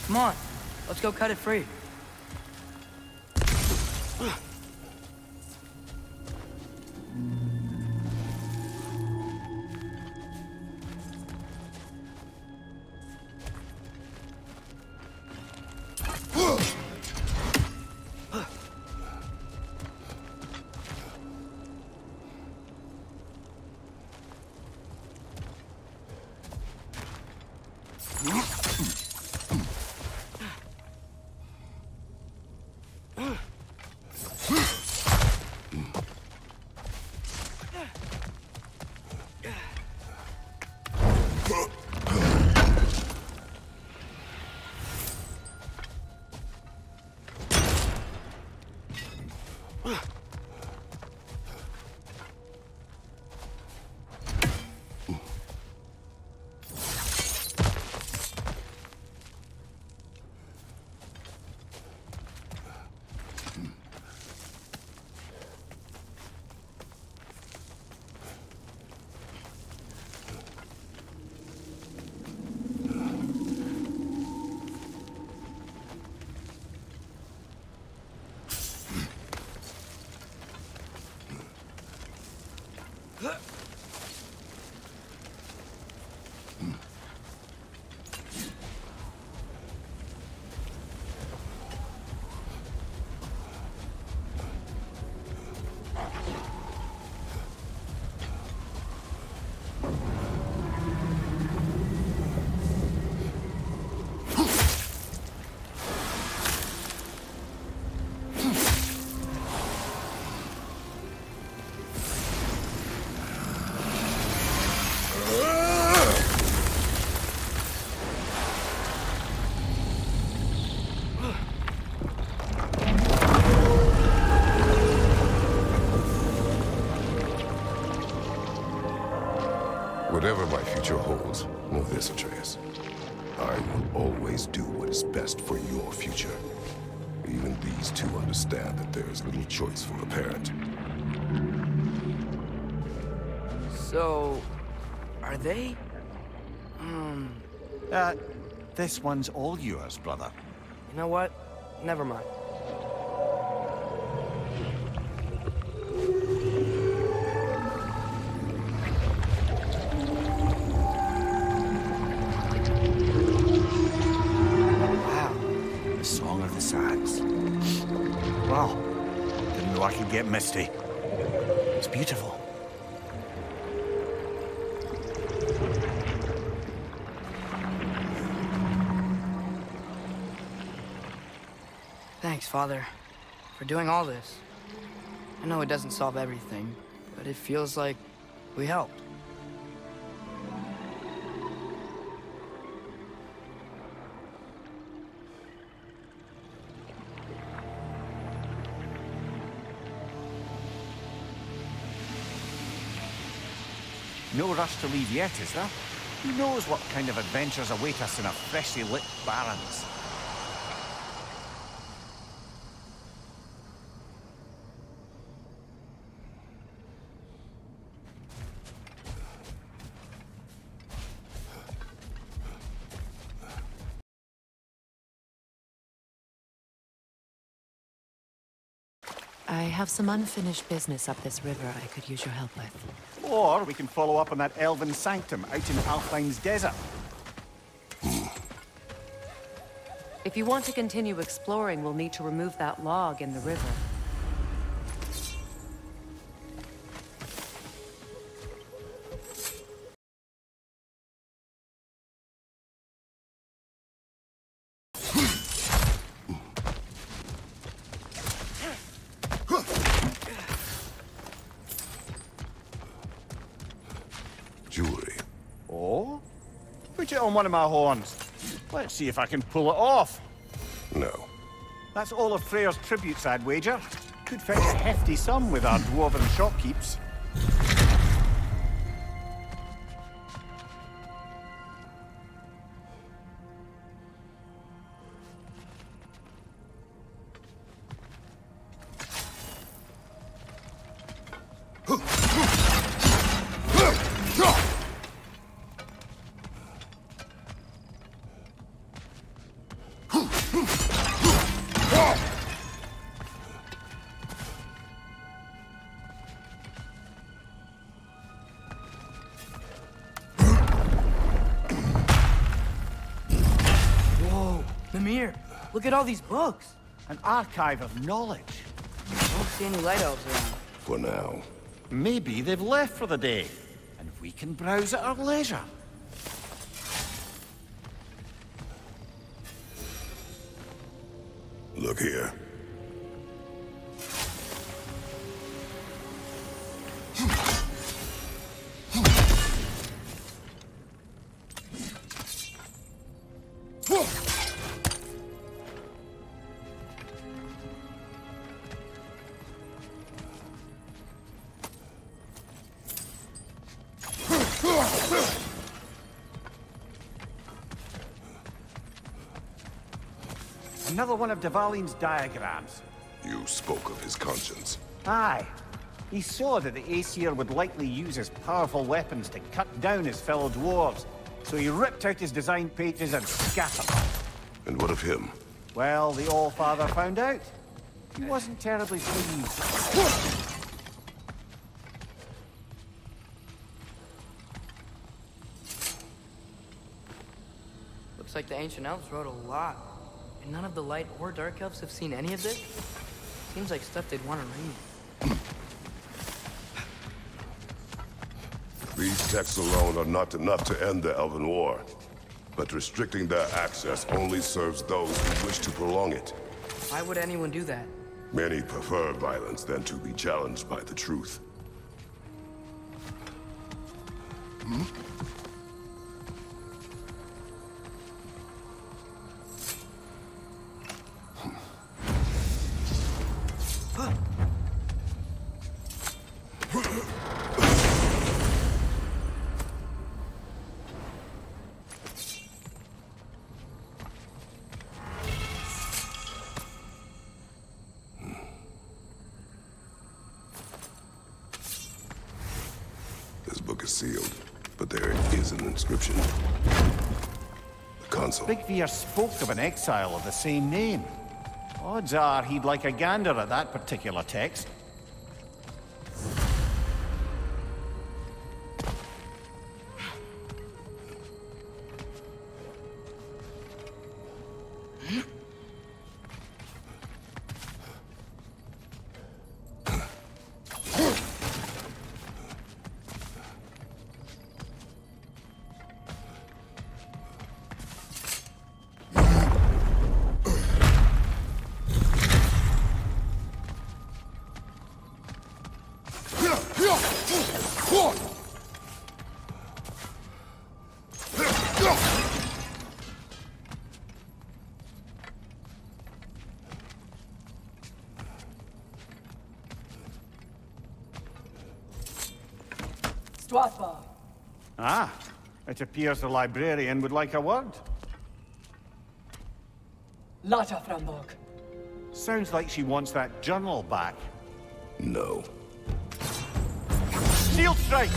S8: Come on, let's go cut it free.
S1: Whatever my future holds, know this, Atreus. I will always do what is best for your future. Even these two understand that there is little choice for a parent.
S8: So, are they?
S4: This one's all yours, brother.
S8: You know what? Never mind.
S4: Wow, didn't know I could get misty. It's beautiful.
S8: Thanks, Father, for doing all this. I know it doesn't solve everything, but it feels like we helped.
S4: No rush to leave yet, is there? Who knows what kind of adventures await us in our freshly lit barrens?
S3: I have some unfinished business up this river I could use your help with.
S4: Or we can follow up on that elven sanctum out in Alfheim's desert.
S3: If you want to continue exploring, we'll need to remove that log in the river.
S1: Jewelry.
S4: Oh? Put it on one of my horns. Let's see if I can pull it off.
S1: No.
S4: That's all of Freyr's tributes, I'd wager. Could fetch a hefty sum with our dwarven shopkeeps.
S8: Look at all these books.
S4: An archive of knowledge.
S8: I don't see any light elves around.
S1: For now.
S4: Maybe they've left for the day, and we can browse at our leisure.
S1: Look here.
S4: Another one of Dvalin's diagrams.
S1: You spoke of his conscience.
S4: Aye. He saw that the Aesir would likely use his powerful weapons to cut down his fellow dwarves, so he ripped out his design pages and scattered them.
S1: And what of him?
S4: Well, the All-Father found out. He wasn't terribly pleased.
S8: Looks like the ancient elves wrote a lot. And none of the light or dark elves have seen any of this? Seems like stuff they'd want to read.
S1: These texts alone are not enough to end the Elven War. But restricting their access only serves those who wish to prolong it.
S8: Why would anyone do that?
S1: Many prefer violence than to be challenged by the truth. This book is sealed, but there is an inscription. The console.
S4: Bigvir spoke of an exile of the same name. Odds are he'd like a gander at that particular text. Ah, it appears the librarian would like a word.
S10: Lata Frambog.
S4: Sounds like she wants that journal back.
S1: No.
S4: Shield strike!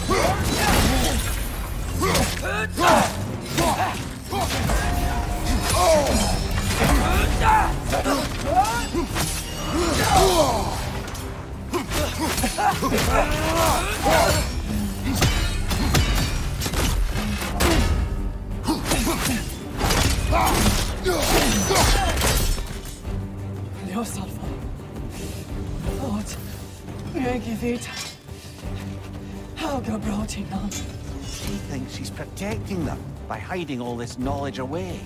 S4: She thinks she's protecting them by hiding all this knowledge away.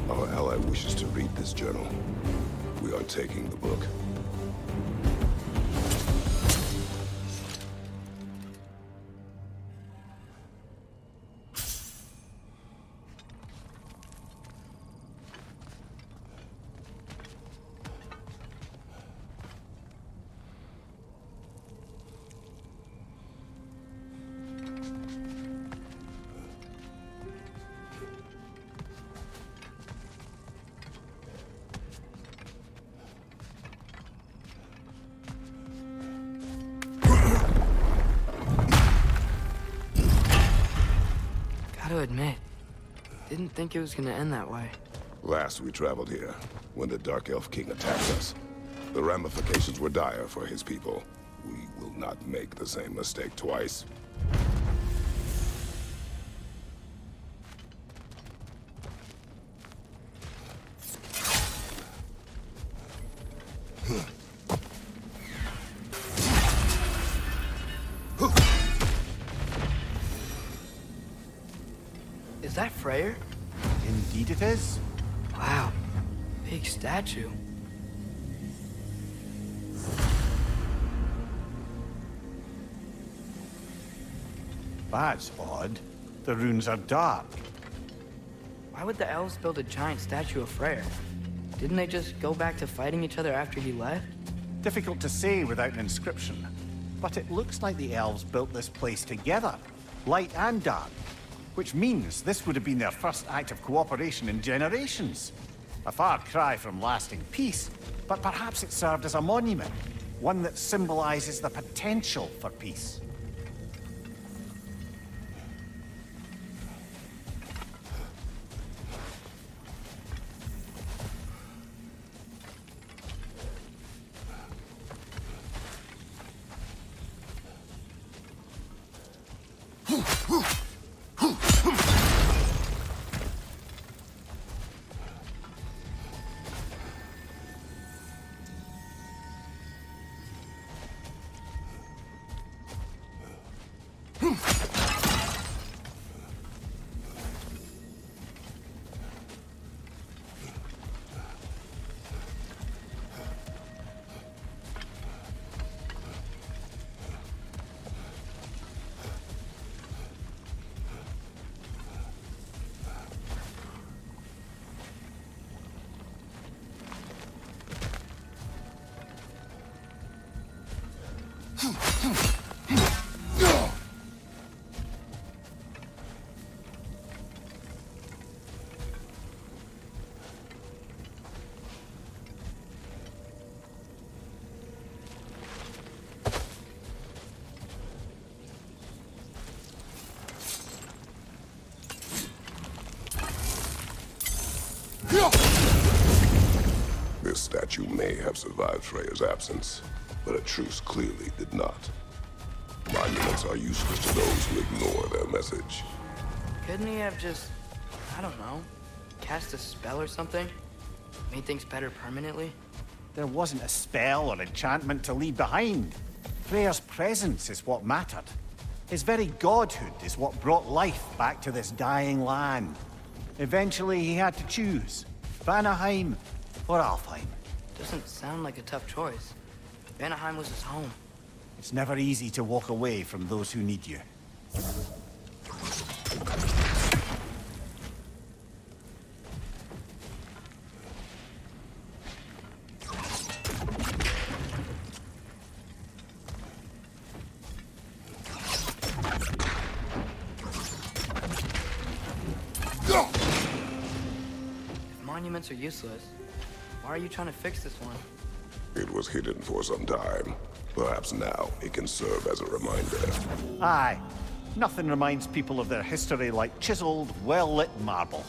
S1: Our ally wishes to read this journal. We are taking the book.
S8: Gotta admit, didn't think it was gonna end that way.
S1: Last we traveled here, when the Dark Elf King attacked us, the ramifications were dire for his people. We will not make the same mistake twice.
S8: Is that Freyr?
S4: Indeed it is.
S8: Wow, big statue.
S4: That's odd. The runes are dark.
S8: Why would the elves build a giant statue of Freyr? Didn't they just go back to fighting each other after he left?
S4: Difficult to say without an inscription. But it looks like the elves built this place together, light and dark. Which means this would have been their first act of cooperation in generations. A far cry from lasting peace, but perhaps it served as a monument, one that symbolizes the potential for peace.
S1: This statue may have survived Freya's absence, but a truce clearly did not. Monuments are useless to those who ignore their message.
S8: Couldn't he have just, I don't know, cast a spell or something? Made things better permanently?
S4: There wasn't a spell or enchantment to leave behind. Freya's presence is what mattered. His very godhood is what brought life back to this dying land. Eventually he had to choose, Vanaheim or Alfheim.
S8: Doesn't sound like a tough choice. Vanaheim was his home.
S4: It's never easy to walk away from those who need you.
S8: If monuments are useless, why are you trying to fix this one?
S1: It was hidden for some time. Perhaps now it can serve as a reminder.
S4: Aye. Nothing reminds people of their history like chiseled, well-lit marble.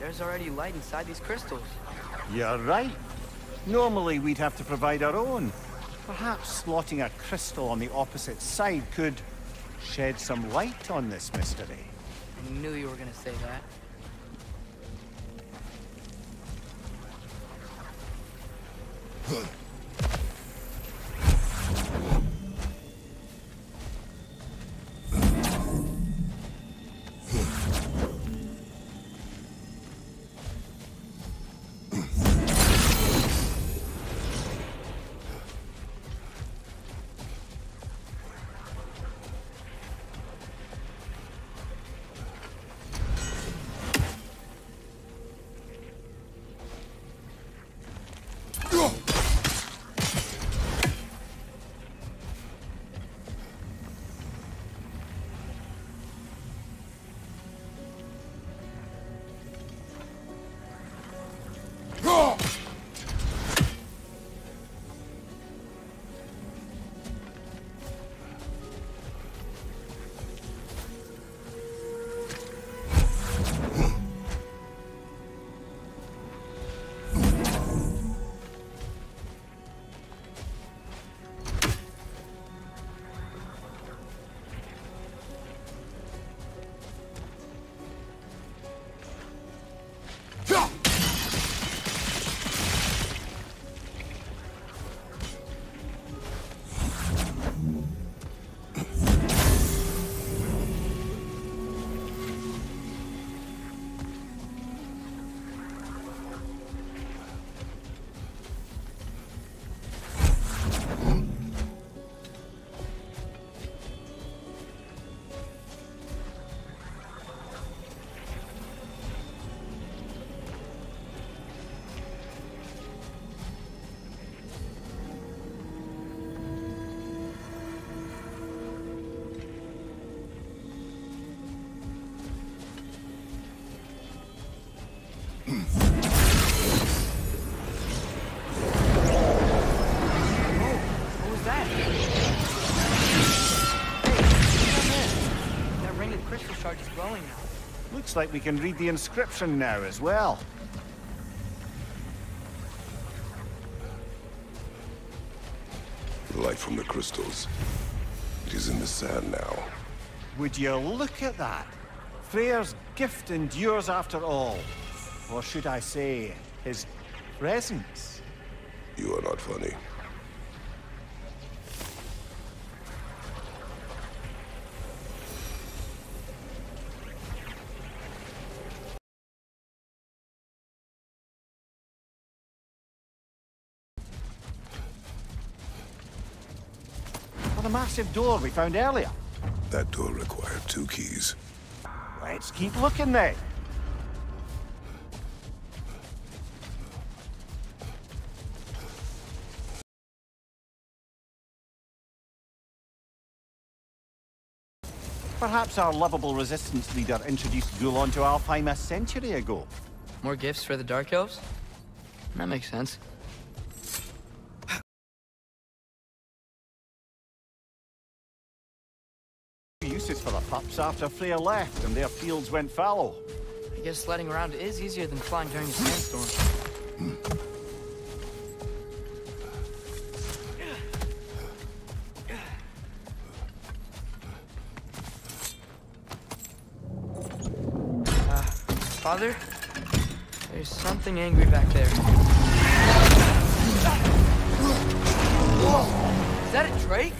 S8: There's already light inside these crystals.
S4: You're right. Normally we'd have to provide our own. Perhaps slotting a crystal on the opposite side could shed some light on this mystery.
S8: I knew you were gonna say that.
S4: Looks like we can read the inscription now as well.
S1: The light from the crystals. It is in the sand now.
S4: Would you look at that? Freyr's gift endures after all. Or should I say, his presence?
S1: You are not funny.
S4: The massive door we found earlier.
S1: That door required 2 keys.
S4: Let's keep looking then. Perhaps our lovable resistance leader introduced Ghoul onto Alfheim a century ago.
S8: More gifts for the Dark Elves? That makes sense.
S4: Uses for the pups after Freyr left and their fields went fallow.
S8: I guess sledding around is easier than flying during a sandstorm. Father? There's something angry back there. Is that a Drake?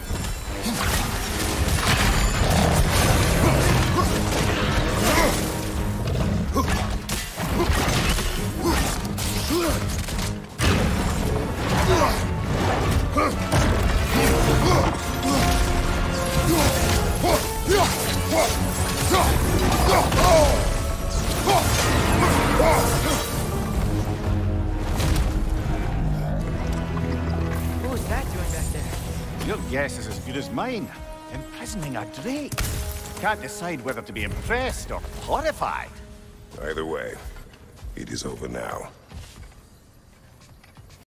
S8: What was that doing back there?
S4: Your guess is as good as mine. Imprisoning a Drake. Can't decide whether to be impressed or horrified.
S1: Either way, it is over now.